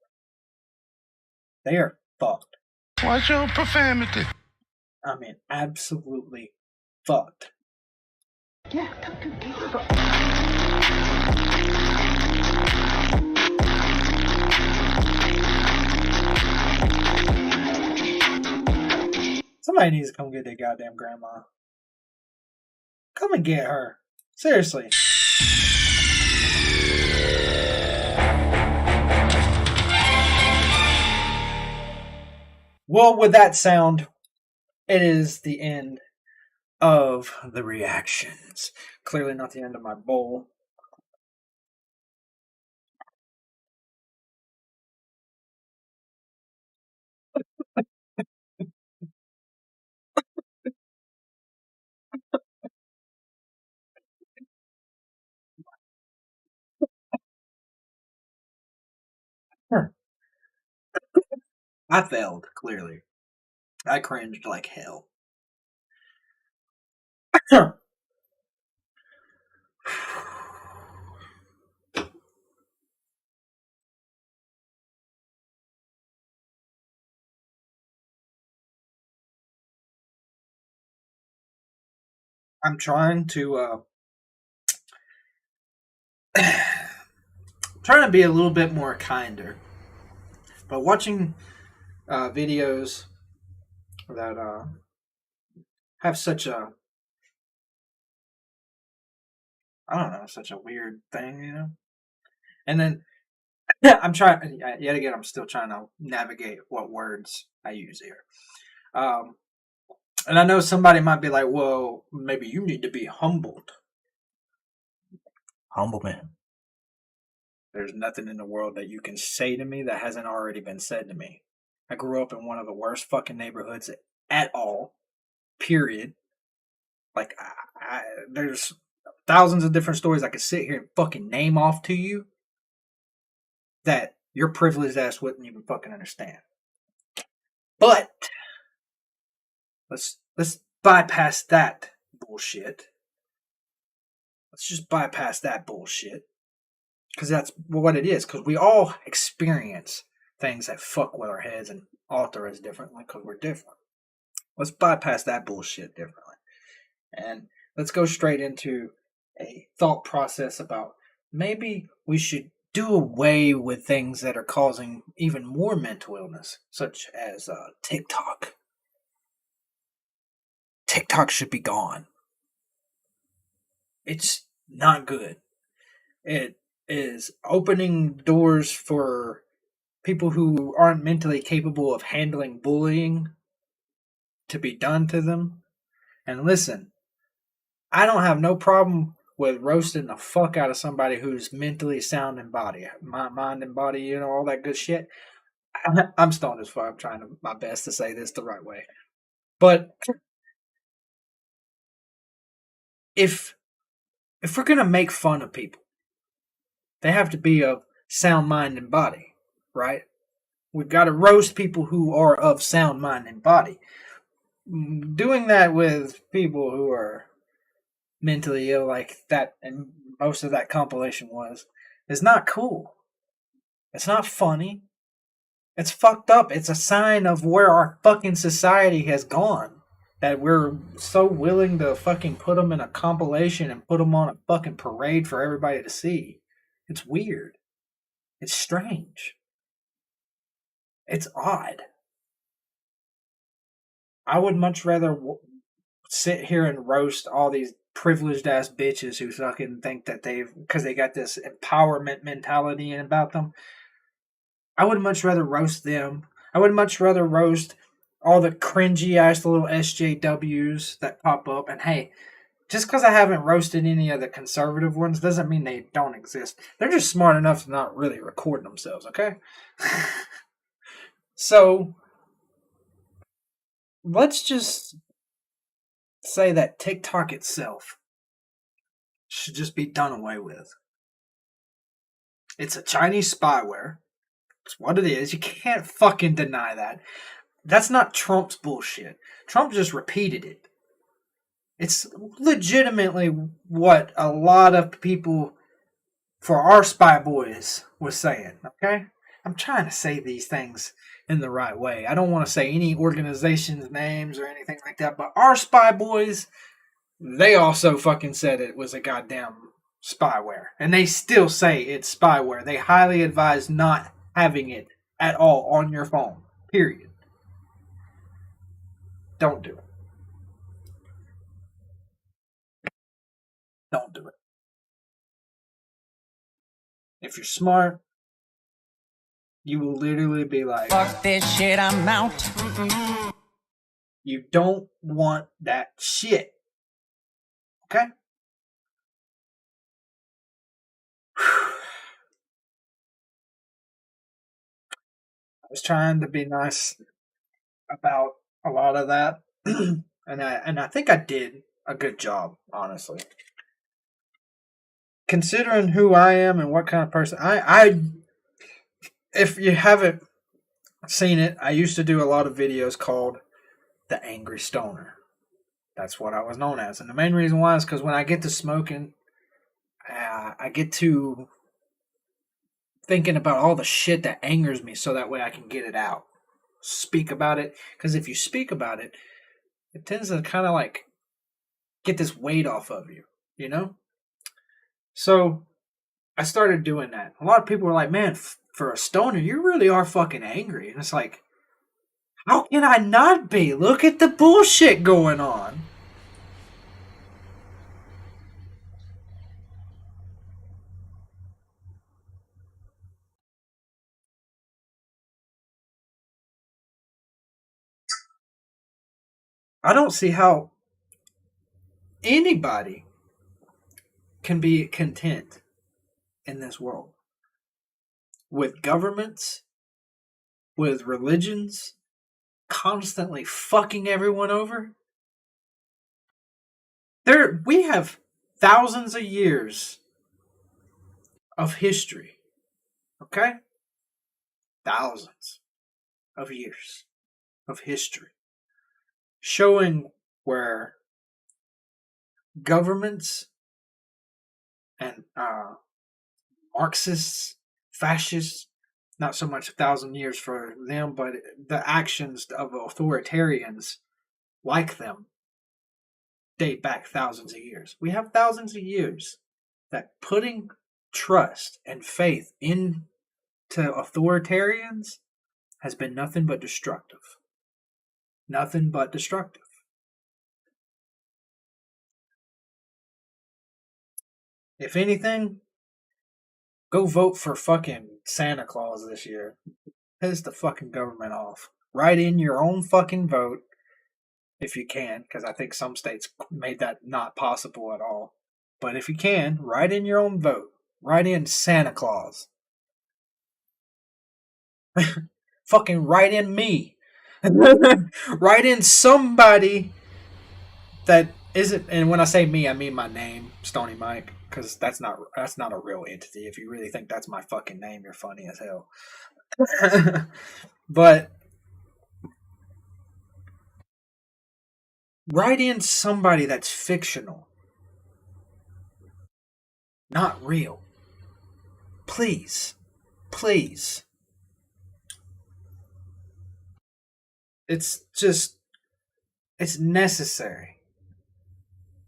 They are fucked. Watch your profanity. I mean, absolutely fucked. Yeah, Somebody needs to come get their goddamn grandma. Come and get her. Seriously. Well, with that sound, it is the end of the reactions. Clearly not the end of my bowl. I failed, clearly. I cringed like hell. I'm trying to be a little bit more kinder. But watching videos that have such a, I don't know, such a weird thing, you know? And then I'm trying, yet again, I'm still trying to navigate what words I use here. And I know somebody might be like, well, maybe you need to be humbled. Humble man. There's nothing in the world that you can say to me that hasn't already been said to me. I grew up in one of the worst fucking neighborhoods at all. Period. Like, there's thousands of different stories I could sit here and fucking name off to you that your privileged ass wouldn't even fucking understand. But let's bypass that bullshit. Let's just bypass that bullshit. Because that's what it is. Because we all experience things that fuck with our heads and alter us differently because we're different. Let's bypass that bullshit differently. And let's go straight into a thought process about maybe we should do away with things that are causing even more mental illness, such as TikTok. TikTok should be gone. It's not good. It is opening doors for people who aren't mentally capable of handling bullying to be done to them. And listen, I don't have no problem with roasting the fuck out of somebody who's mentally sound in body, mind and body, you know, all that good shit. I'm stoned as fuck. I'm trying my best to say this the right way. But if we're gonna make fun of people, they have to be of sound mind and body, right? We've got to roast people who are of sound mind and body. Doing that with people who are mentally ill like that, and most of that compilation was, is not cool. It's not funny. It's fucked up. It's a sign of where our fucking society has gone. That we're so willing to fucking put them in a compilation and put them on a fucking parade for everybody to see. It's weird. It's strange. It's odd. I would much rather sit here and roast all these privileged ass bitches who fucking think that because they got this empowerment mentality about them. I would much rather roast them. I would much rather roast all the cringy ass little SJWs that pop up. And hey, just because I haven't roasted any of the conservative ones doesn't mean they don't exist. They're just smart enough to not really record themselves, okay? So, let's just say that TikTok itself should just be done away with. It's a Chinese spyware. It's what it is. You can't fucking deny that. That's not Trump's bullshit. Trump just repeated it. It's legitimately what a lot of people for our spy boys was saying, okay? I'm trying to say these things in the right way. I don't want to say any organization's names or anything like that, but our spy boys, they also fucking said it was a goddamn spyware. And they still say it's spyware. They highly advise not having it at all on your phone. Period. Don't do it. Don't do it. If you're smart, you will literally be like, fuck this shit, I'm out. You don't want that shit. Okay? I was trying to be nice about a lot of that. and I think I did a good job, honestly. Considering who I am and what kind of person I if you haven't seen it, I used to do a lot of videos called The Angry Stoner. That's what I was known as. And the main reason why is because when I get to smoking, I get to thinking about all the shit that angers me so that way I can get it out. Speak about it. Because if you speak about it, it tends to kind of like get this weight off of you, you know? So I started doing that. A lot of people were like, man, for a stoner, you really are fucking angry. And it's like, how can I not be? Look at the bullshit going on. I don't see how anybody can be content in this world with governments, with religions constantly fucking everyone over. We have thousands of years of history, okay? Thousands of years of history showing where governments and Marxists, fascists, not so much 1,000 years for them, but the actions of authoritarians like them date back thousands of years. We have thousands of years that putting trust and faith into authoritarians has been nothing but destructive. Nothing but destructive. If anything, go vote for fucking Santa Claus this year. Piss the fucking government off. Write in your own fucking vote if you can, because I think some states made that not possible at all. But if you can, write in your own vote. Write in Santa Claus. Fucking write in me. Write in somebody that isn't, and when I say me, I mean my name, Stoney Mike, because that's not a real entity. If you really think that's my fucking name, you're funny as hell. But write in somebody that's fictional, not real. Please. Please. It's necessary.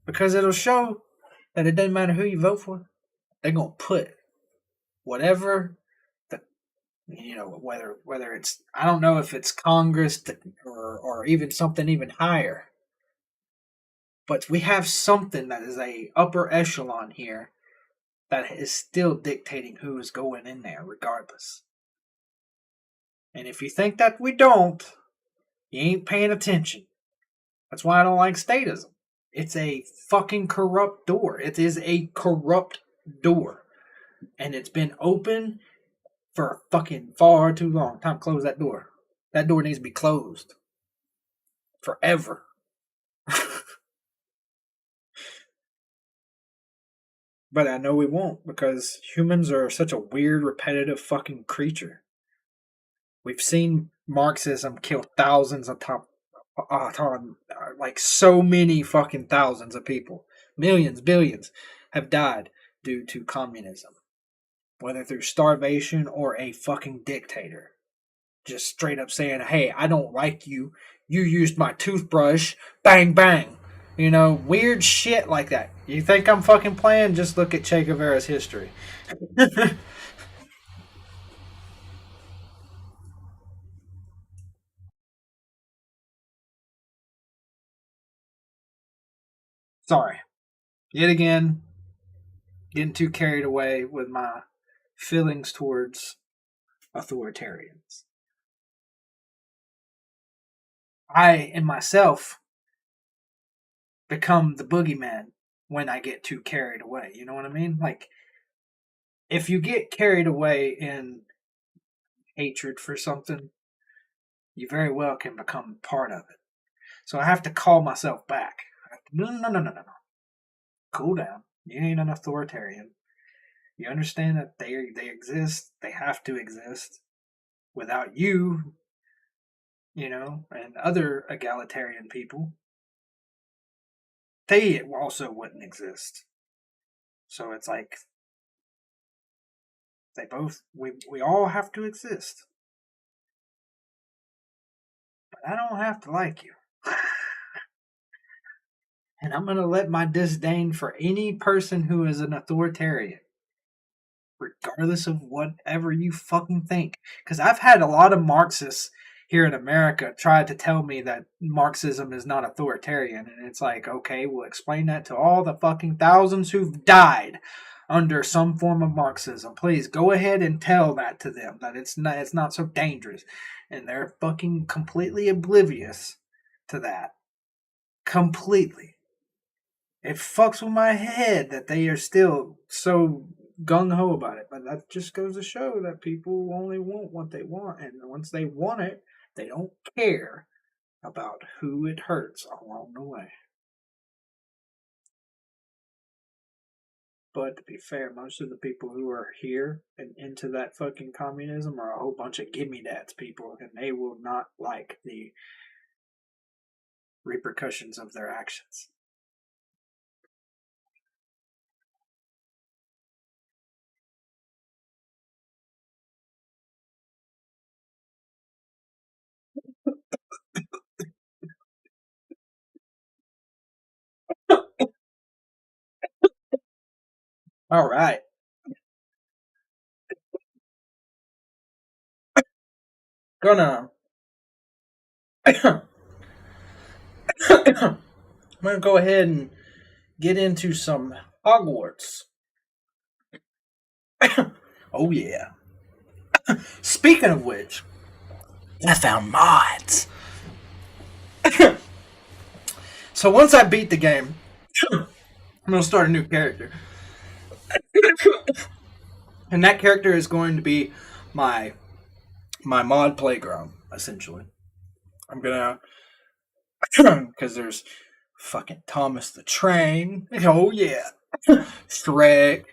Because it'll show that it doesn't matter who you vote for. They're going to put whatever, whether it's, I don't know if it's Congress or even something even higher. But we have something that is a upper echelon here that is still dictating who is going in there regardless. And if you think that we don't, you ain't paying attention. That's why I don't like statism. It's a fucking corrupt door. It is a corrupt door. And it's been open for fucking far too long. Time to close that door. That door needs to be closed. Forever. But I know we won't, because humans are such a weird, repetitive fucking creature. We've seen Marxism kill thousands of like so many fucking thousands of people. Millions, billions have died due to communism. Whether through starvation or a fucking dictator. Just straight up saying, hey, I don't like you. You used my toothbrush. Bang, bang. You know, weird shit like that. You think I'm fucking playing? Just look at Che Guevara's history. Sorry. Yet again, getting too carried away with my feelings towards authoritarians. I, in myself, become the boogeyman when I get too carried away. You know what I mean? Like, if you get carried away in hatred for something, you very well can become part of it. So I have to call myself back. No. Cool down. You ain't an authoritarian. You understand that they exist. They have to exist. Without you, and other egalitarian people, they also wouldn't exist. So it's like, we all have to exist. But I don't have to like you. And I'm going to let my disdain for any person who is an authoritarian, regardless of whatever you fucking think. Because I've had a lot of Marxists here in America try to tell me that Marxism is not authoritarian. And it's like, okay, we'll explain that to all the fucking thousands who've died under some form of Marxism. Please go ahead and tell that to them, that it's not so dangerous. And they're fucking completely oblivious to that. Completely. It fucks with my head that they are still so gung-ho about it. But that just goes to show that people only want what they want. And once they want it, they don't care about who it hurts along the way. But to be fair, most of the people who are here and into that fucking communism are a whole bunch of gimme-dats people. And they will not like the repercussions of their actions. All right. I'm gonna go ahead and get into some Hogwarts. Oh yeah. Speaking of which, I found mods. So once I beat the game, I'm gonna start a new character. And that character is going to be my mod playground, essentially. I'm gonna because there's fucking Thomas the Train. Oh yeah. Shrek.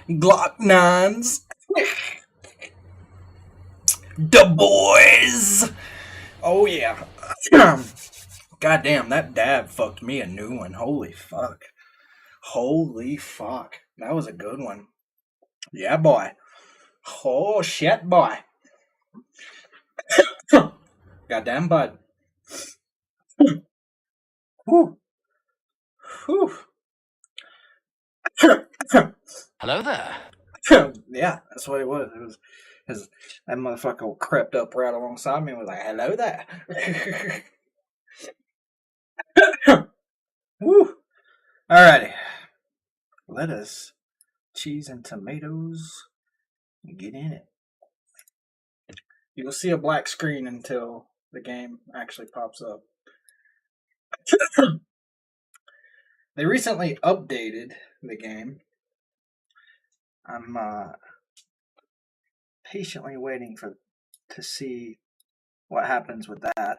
Glock 9s. The Boys. Oh yeah. Goddamn, that dab fucked me a new one. Holy fuck. Holy fuck. That was a good one. Yeah, boy. Oh shit, boy. Goddamn, bud. Whew. Whew. Hello there. Yeah, that's what it was. It was his, that motherfucker crept up right alongside me and was like, hello there. Woo. Alrighty. Lettuce, cheese, and tomatoes. Get in it. You will see a black screen until the game actually pops up. They recently updated the game. I'm patiently waiting to see what happens with that.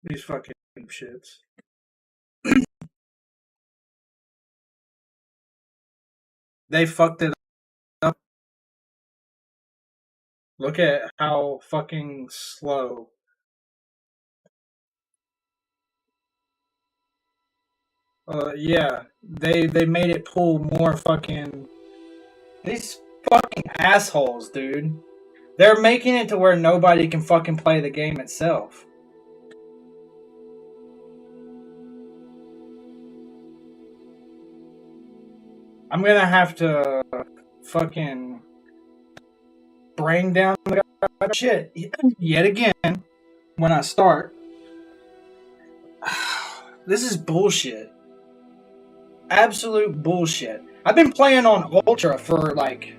These fucking shits. They fucked it up. Look at how fucking slow. Yeah, they made it pull more fucking. These fucking assholes, dude. They're making it to where nobody can fucking play the game itself. I'm gonna have to fucking bring down the shit yet again when I start. This is bullshit. Absolute bullshit. I've been playing on Ultra for like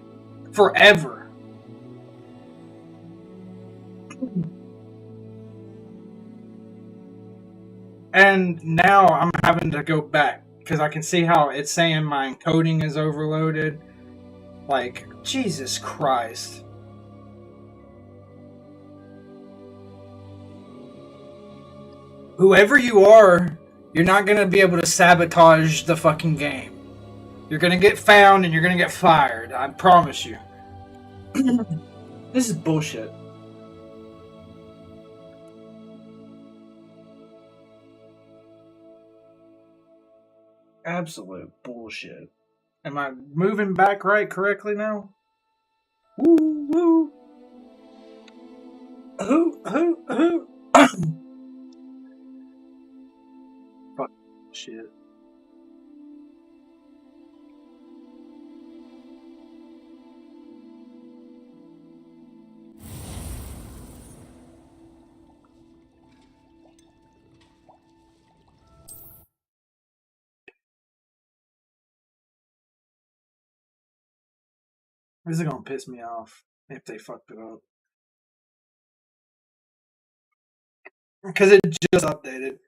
forever. And now I'm having to go back because I can see how it's saying my encoding is overloaded. Like, Jesus Christ. Whoever you are, you're not going to be able to sabotage the fucking game. You're going to get found and you're going to get fired. I promise you. This is bullshit. Absolute bullshit. Am I moving back correctly now? Woo, woo. Who? Fuck shit. This is gonna piss me off if they fucked it up. Because it just updated.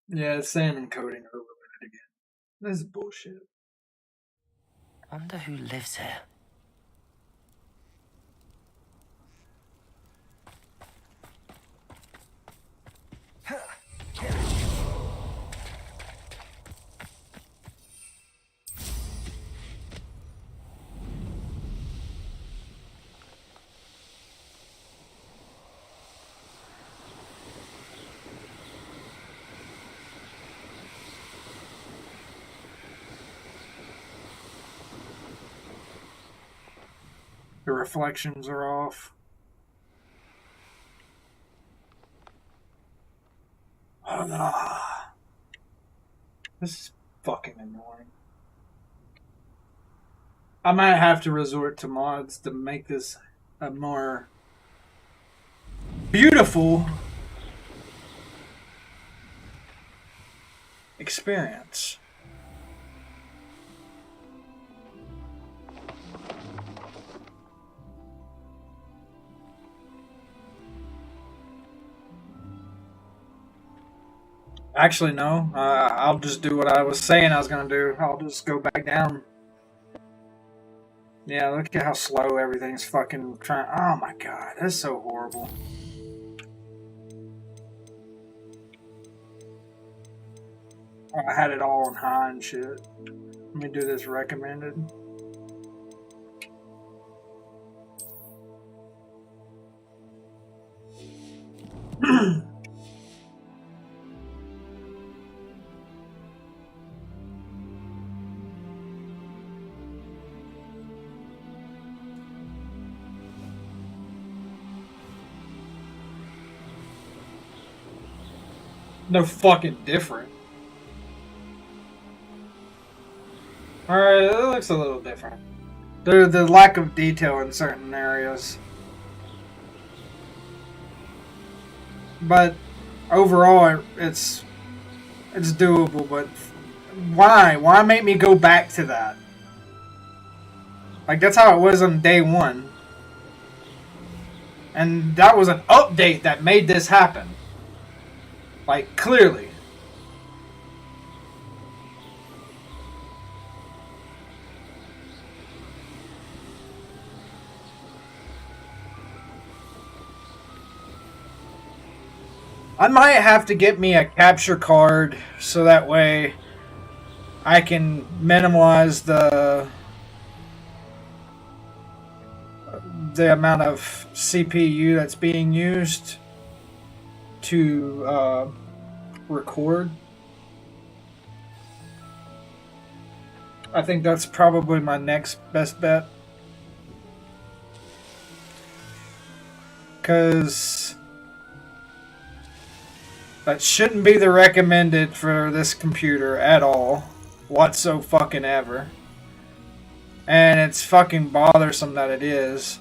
Yeah, it's saying encoding overloaded again. This is bullshit. Wonder who lives here. The reflections are off. This is fucking annoying. I might have to resort to mods to make this a more beautiful experience. Actually, no. I'll just do what I was saying I was going to do. I'll just go back down. Yeah, look at how slow everything's fucking trying. Oh my god, that's so horrible. Oh, I had it all on high and shit. Let me do this recommended. No fucking different. Alright, it looks a little different. The lack of detail in certain areas. But overall, it's doable, but why? Why make me go back to that? Like, that's how it was on day one. And that was an update that made this happen. Like, clearly. I might have to get me a capture card so that way I can minimize the amount of CPU that's being used to record. I think that's probably my next best bet. Because that shouldn't be the recommended for this computer at all. Whatso-fucking-ever. And it's fucking bothersome that it is.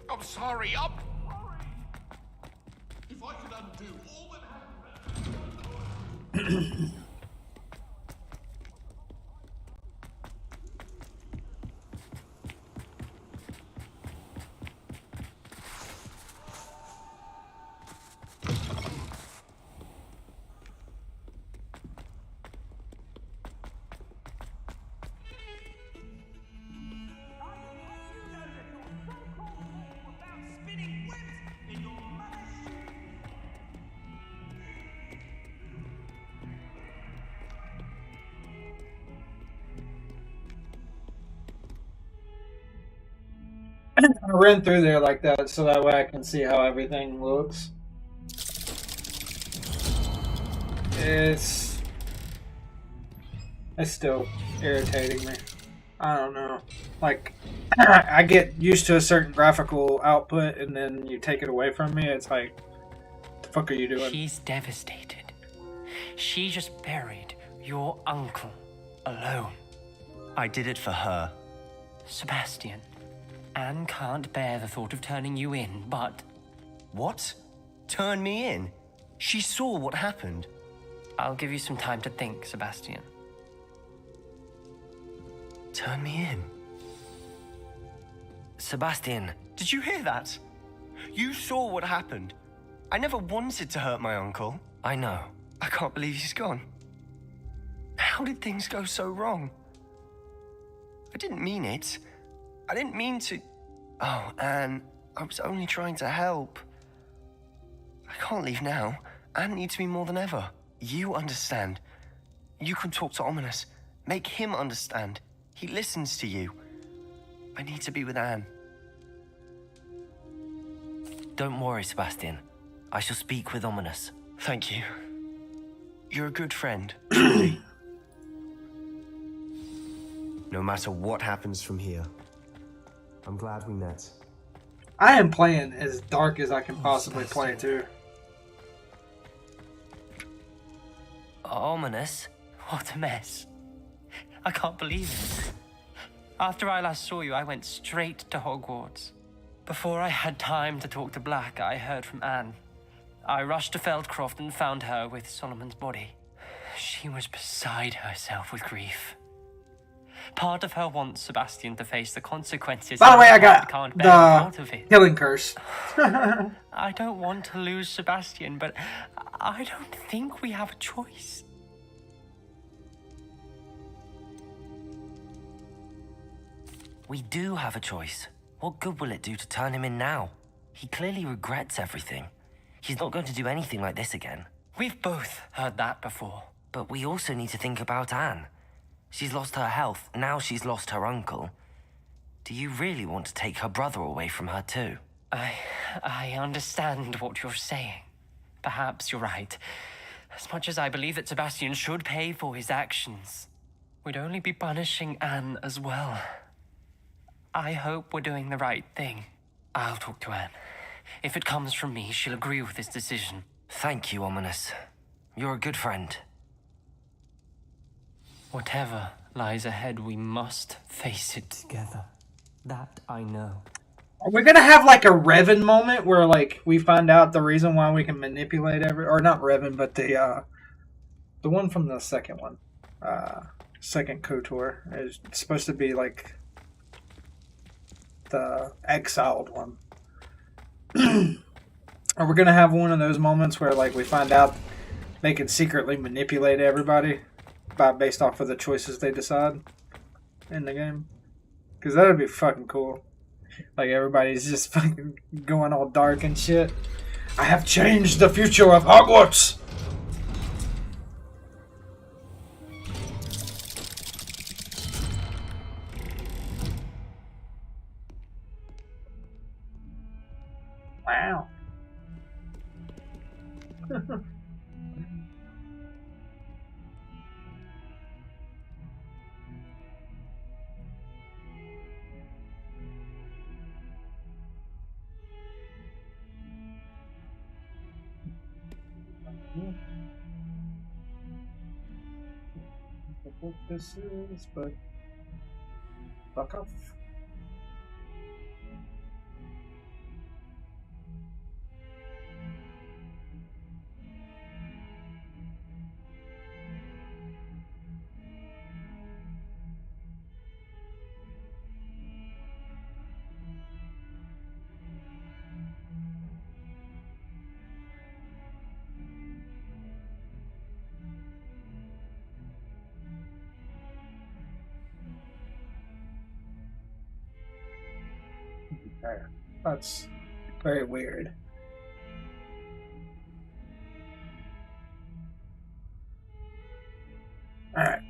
I'm sorry, if I could undo all that happened. I ran through there like that so that way I can see how everything looks. It's still irritating me. I don't know. Like, I get used to a certain graphical output and then you take it away from me. It's like, what the fuck are you doing? She's devastated. She just buried your uncle alone. I did it for her. Sebastian, Anne can't bear the thought of turning you in, but... What? Turn me in? She saw what happened. I'll give you some time to think, Sebastian. Turn me in? Sebastian. Did you hear that? You saw what happened. I never wanted to hurt my uncle. I know. I can't believe he's gone. How did things go so wrong? I didn't mean it. I didn't mean to... Oh, Anne, I was only trying to help. I can't leave now. Anne needs me more than ever. You understand. You can talk to Ominous. Make him understand. He listens to you. I need to be with Anne. Don't worry, Sebastian. I shall speak with Ominous. Thank you. You're a good friend, truly. No matter what happens from here, I'm glad we met. I am playing as dark as I can possibly play, too. Ominous? What a mess. I can't believe it. After I last saw you, I went straight to Hogwarts. Before I had time to talk to Black, I heard from Anne. I rushed to Feldcroft and found her with Solomon's body. She was beside herself with grief. Part of her wants Sebastian to face the consequences. By the way, I got can't bear out of the it. killing curse. I don't want to lose Sebastian, but I don't think we have a choice. We do have a choice. What good will it do to turn him in now? He clearly regrets everything. He's not going to do anything like this again. We've both heard that before. But we also need to think about Anne. She's lost her health, now she's lost her uncle. Do you really want to take her brother away from her too? I understand what you're saying. Perhaps you're right. As much as I believe that Sebastian should pay for his actions, we'd only be punishing Anne as well. I hope we're doing the right thing. I'll talk to Anne. If it comes from me, she'll agree with this decision. Thank you, Ominous. You're a good friend. Whatever lies ahead, we must face it together. That I know. Are we gonna have like a Revan moment where like we find out the reason why we can manipulate or not Revan, but the one from the second one, second KOTOR is supposed to be like the exiled one. Are we gonna have one of those moments where like we find out they can secretly manipulate everybody based off of the choices they decide in the game? Because that would be fucking cool. Like everybody's just fucking going all dark and shit. I have changed the future of Hogwarts! Wow. What this is, but fuck off. That's very weird. Alright.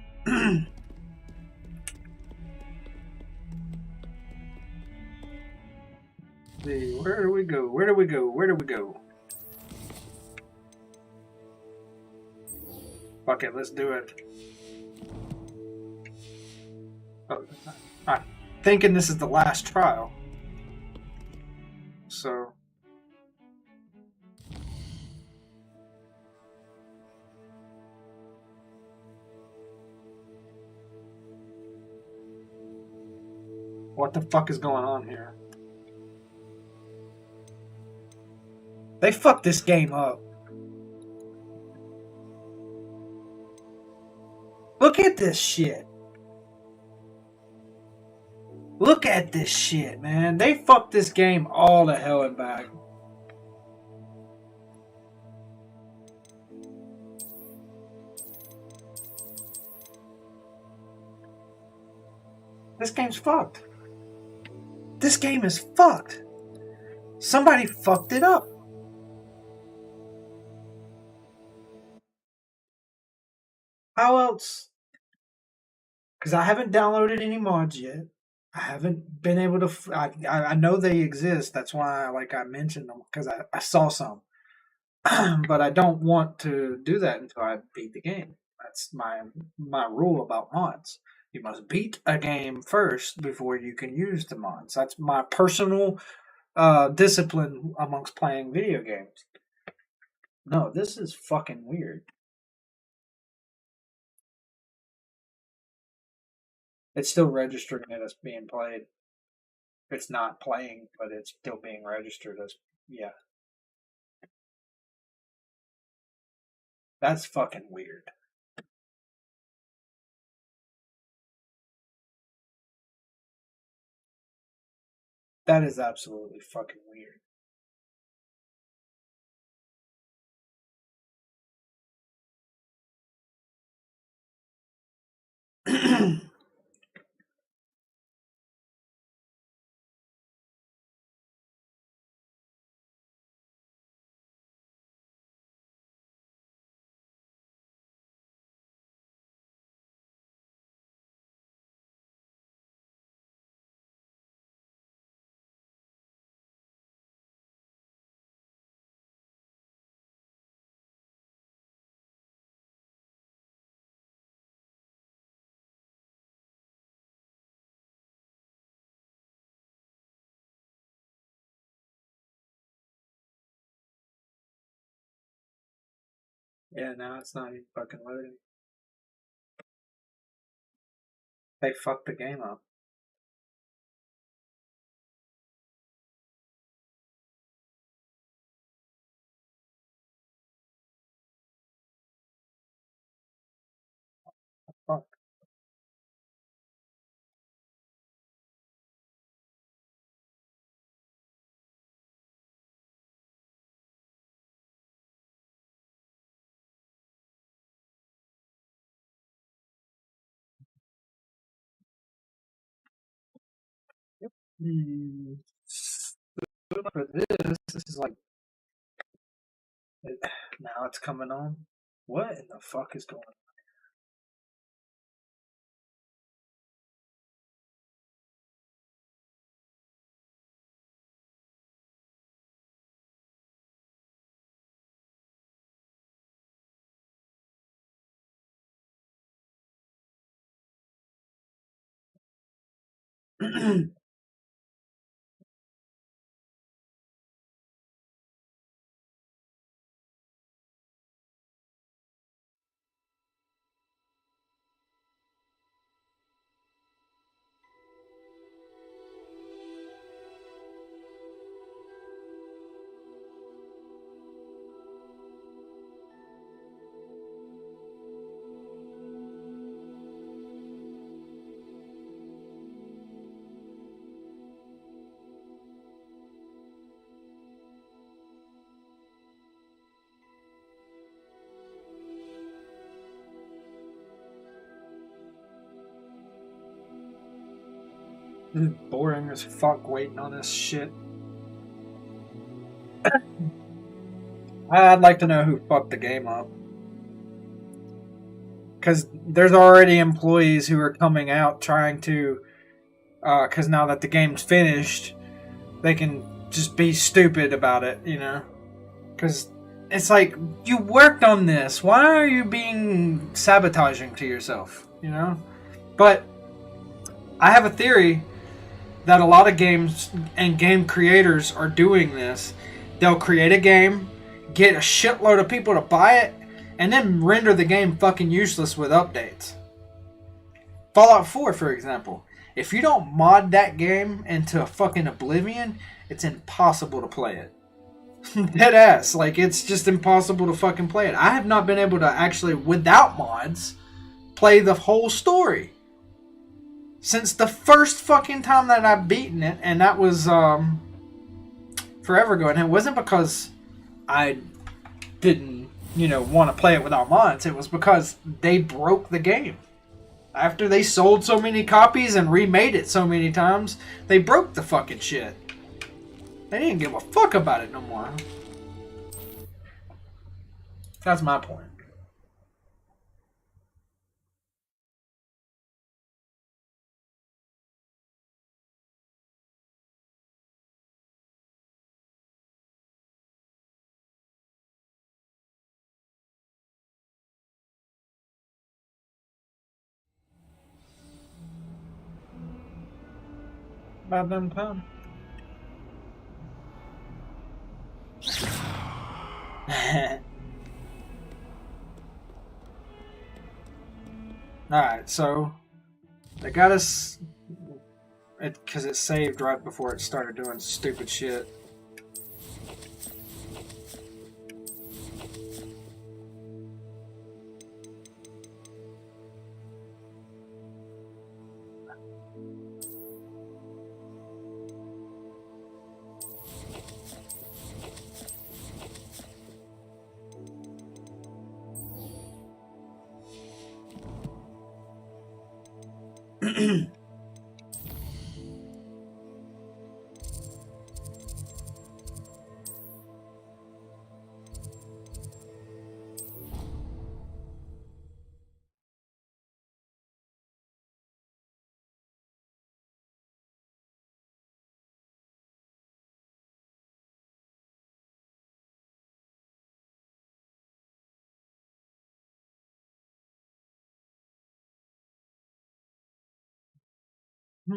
See, where do we go? Where do we go? Where do we go? Fuck it, let's do it. Oh, I'm thinking this is the last trial. So what the fuck is going on here? They fucked this game up. Look at this shit. Look at this shit, man. They fucked this game all the hell and back. This game's fucked. This This game is fucked. Somebody fucked it up. How else? Because I haven't downloaded any mods yet. I haven't been able to. I know they exist. That's why, I mentioned them because I saw some. But I don't want to do that until I beat the game. That's my rule about mods. You must beat a game first before you can use the mods. That's my personal discipline amongst playing video games. No, this is fucking weird. It's still registering it as being played. It's not playing, but it's still being registered as, yeah. That's fucking weird. That is absolutely fucking weird. Yeah, now it's not even fucking loading. They fucked the game up. Fuck. For this is like now it's coming on. What in the fuck is going on? This is boring as fuck waiting on this shit. I'd like to know who fucked the game up. Because there's already employees who are coming out trying to, because now that the game's finished, they can just be stupid about it, you know? Because it's like, you worked on this. Why are you being sabotaging to yourself, you know? But I have a theory that a lot of games and game creators are doing this. They'll create a game, get a shitload of people to buy it, and then render the game fucking useless with updates. Fallout 4, for example. If you don't mod that game into a fucking oblivion, it's impossible to play it. Dead ass. Like, it's just impossible to fucking play it. I have not been able to actually, without mods, play the whole story. Since the first fucking time that I've beaten it, and that was forever ago. And it wasn't because I didn't, want to play it without mods. It was because they broke the game. After they sold so many copies and remade it so many times, they broke the fucking shit. They didn't give a fuck about it no more. That's my point. About them time. Alright, so they got us because it saved right before it started doing stupid shit.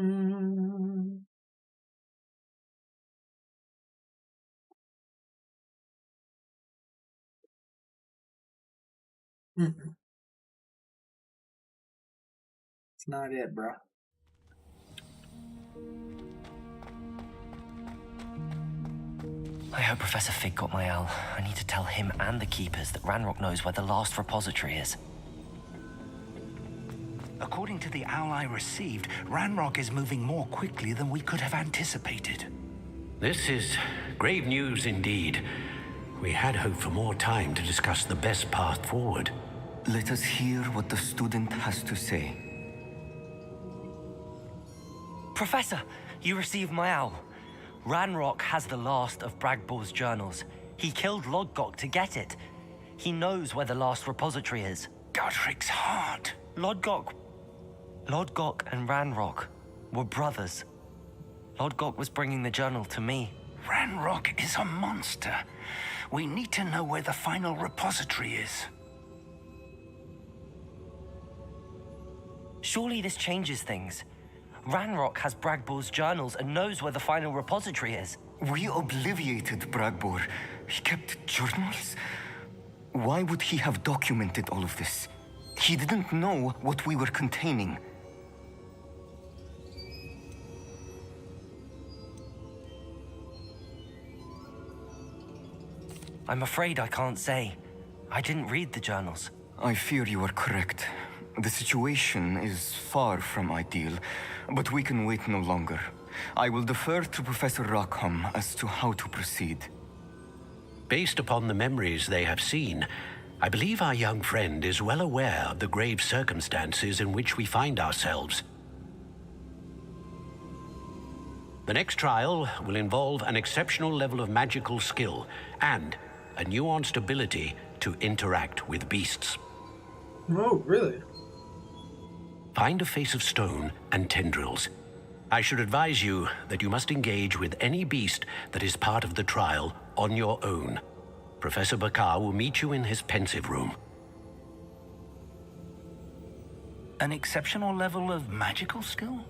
It's not it, bro. I hope Professor Fig got my owl. I need to tell him and the Keepers that Ranrock knows where the last repository is. According to the owl I received, Ranrock is moving more quickly than we could have anticipated. This is grave news indeed. We had hoped for more time to discuss the best path forward. Let us hear what the student has to say. Professor, you received my owl. Ranrock has the last of Bragbor's journals. He killed Lodgok to get it. He knows where the last repository is. Godric's heart. Lodgok and Ranrock were brothers. Lodgok was bringing the journal to me. Ranrock is a monster. We need to know where the final repository is. Surely this changes things. Ranrock has Bragbor's journals and knows where the final repository is. We obliviated Bragbor. He kept journals? Why would he have documented all of this? He didn't know what we were containing. I'm afraid I can't say. I didn't read the journals. I fear you are correct. The situation is far from ideal, but we can wait no longer. I will defer to Professor Rockham as to how to proceed. Based upon the memories they have seen, I believe our young friend is well aware of the grave circumstances in which we find ourselves. The next trial will involve an exceptional level of magical skill and a nuanced ability to interact with beasts. Oh, really? Find a face of stone and tendrils. I should advise you that you must engage with any beast that is part of the trial on your own. Professor Bakar will meet you in his pensive room. An exceptional level of magical skill?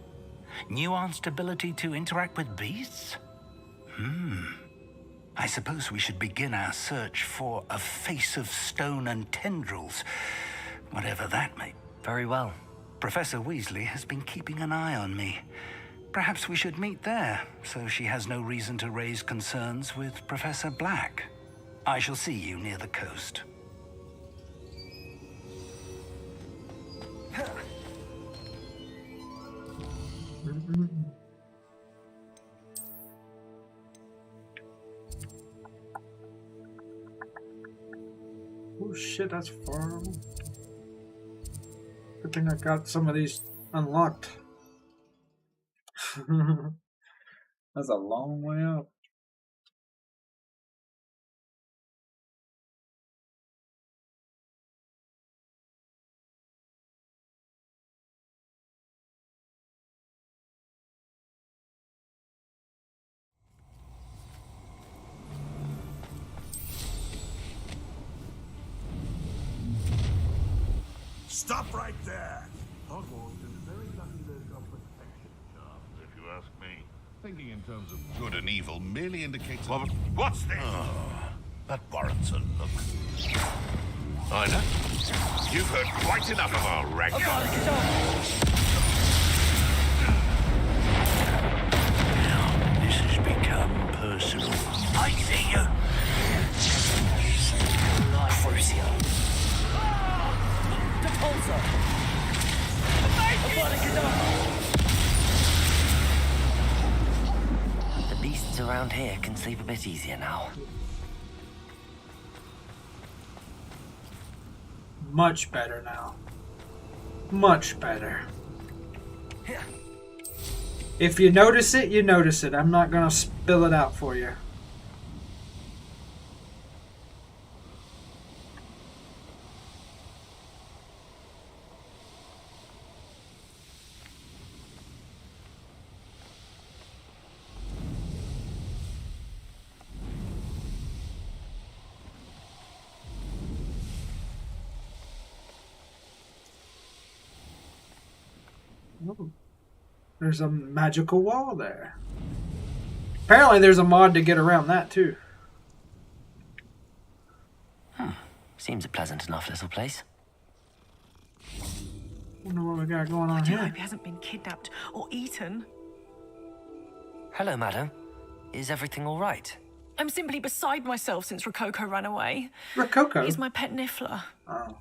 Nuanced ability to interact with beasts? I suppose we should begin our search for a face of stone and tendrils, whatever that may be. Very well. Professor Weasley has been keeping an eye on me. Perhaps we should meet there, so she has no reason to raise concerns with Professor Black. I shall see you near the coast. Oh shit, that's far. Good thing I got some of these unlocked. That's a long way up. Stop right there! Hogwarts is very lucky there's a protection charm, if you ask me. Thinking in terms of good and evil merely indicates... What's this? Oh, that warrants a look. Ida, you've heard quite enough of our racket. Now, this has become personal. I see you. Crucio. The beasts around here can sleep a bit easier now. Much better now. Much better. If you notice it, you notice it. I'm not gonna spill it out for you. Ooh. There's a magical wall there. Apparently there's a mod to get around that too. Seems a pleasant enough little place. Wonder what we got going on I do here. hope he hasn't been kidnapped or eaten. Hello, madam. Is everything all right? I'm simply beside myself since Rococo ran away. Rococo? He's my pet Niffler. Oh.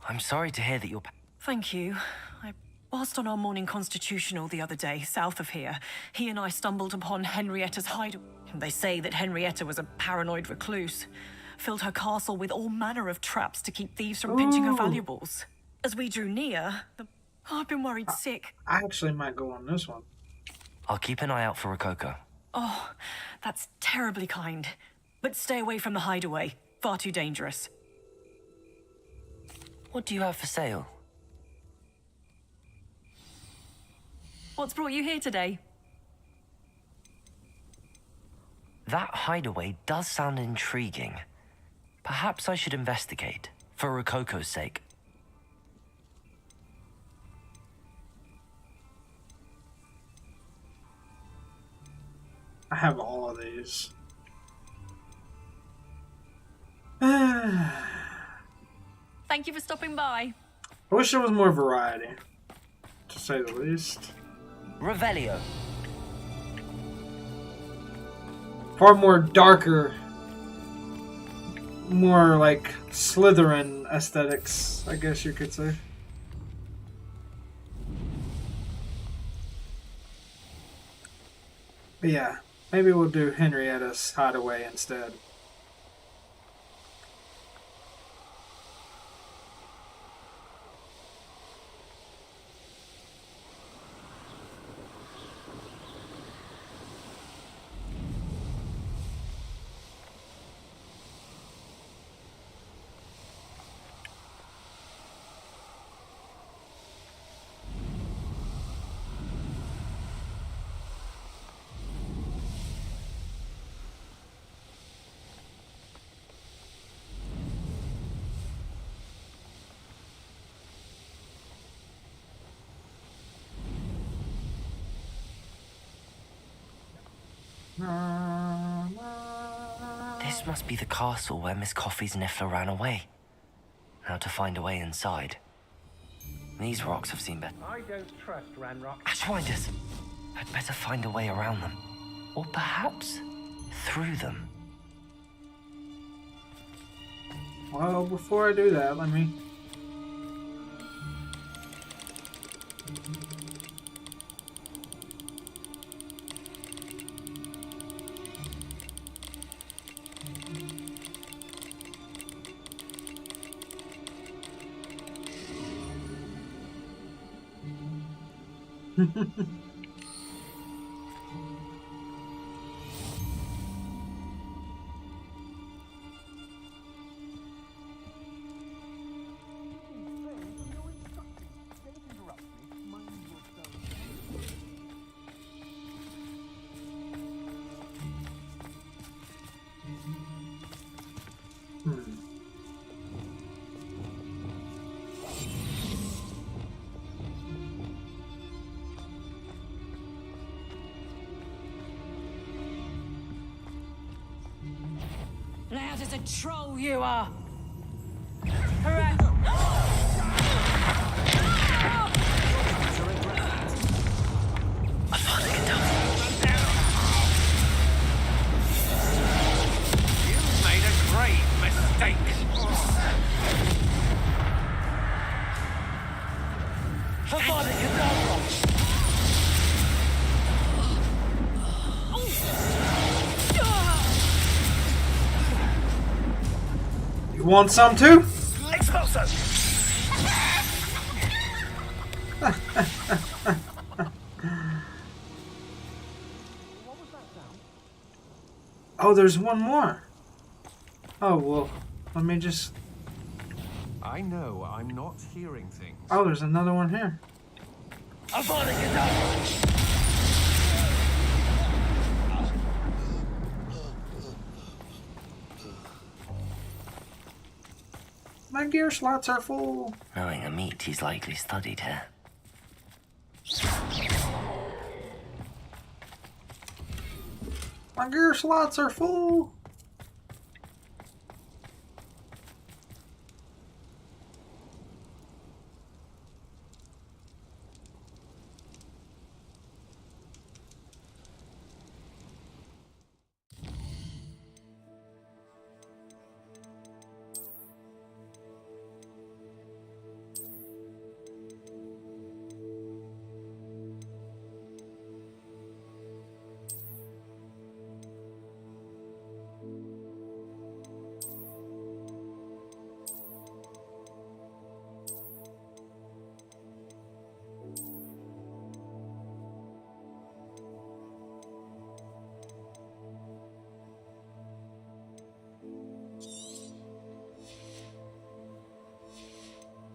I'm sorry to hear that your... Thank you. Whilst on our morning constitutional the other day, south of here, he and I stumbled upon Henrietta's hideaway. They say that Henrietta was a paranoid recluse, filled her castle with all manner of traps to keep thieves from pinching her valuables. As we drew near, I've been worried sick. I actually might go on this one. I'll keep an eye out for Rococo. Oh, that's terribly kind. But stay away from the hideaway. Far too dangerous. What do you have for sale? What's brought you here today? That hideaway does sound intriguing. Perhaps I should investigate, for Rococo's sake. I have all of these. I Thank you for stopping by. wish there was more variety, to say the least. Revelio. Far more darker, more like Slytherin aesthetics, I guess you could say. But yeah, maybe we'll do Henrietta's hideaway instead. This must be the castle where Miss Coffee's Niffler ran away. Now to find a way inside. These rocks have seen better. I don't trust Ranrock. Ashwinders! I'd better find a way around them. Or perhaps through them. Well, before I do that, let me... Loud as a troll you are! Hooray! You've made a great mistake. You want some too? Oh, there's one more. Oh, well, let me just... I know I'm not hearing things. Oh, there's another one here. My gear slots are full. Knowing a meat, he's likely studied here. My gear slots are full.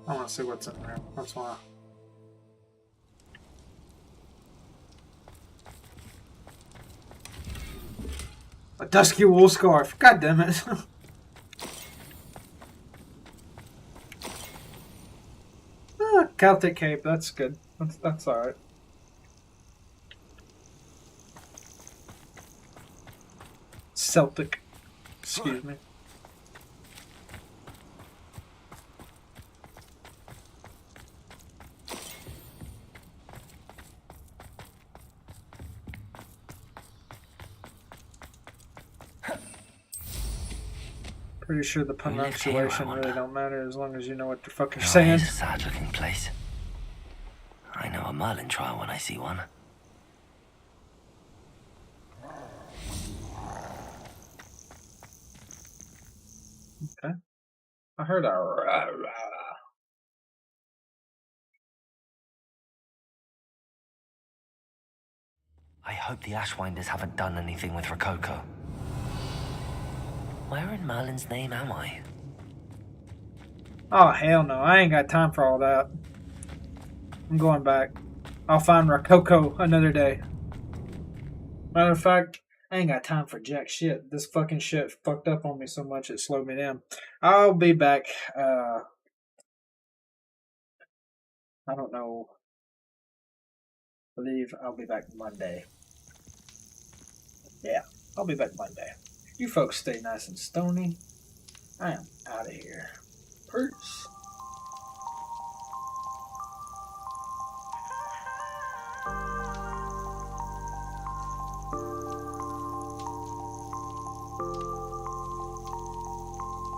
I want to see what's in there. That's why. A dusky wool scarf. God damn it. Celtic cape. That's good. That's all right. Celtic. Excuse me. Pretty sure the pronunciation really don't matter as long as you know what they're fucking saying. It's a sad-looking place. I know a Merlin trial when I see one. Okay. I heard a rah, rah. I hope the Ashwinders haven't done anything with Rococo. Where in Merlin's name am I? Oh, hell no. I ain't got time for all that. I'm going back. I'll find Rococo another day. Matter of fact, I ain't got time for jack shit. This fucking shit fucked up on me so much it slowed me down. I'll be back. I don't know. I believe I'll be back Monday. Yeah, I'll be back Monday. You folks stay nice and stony. I am out of here. Peace.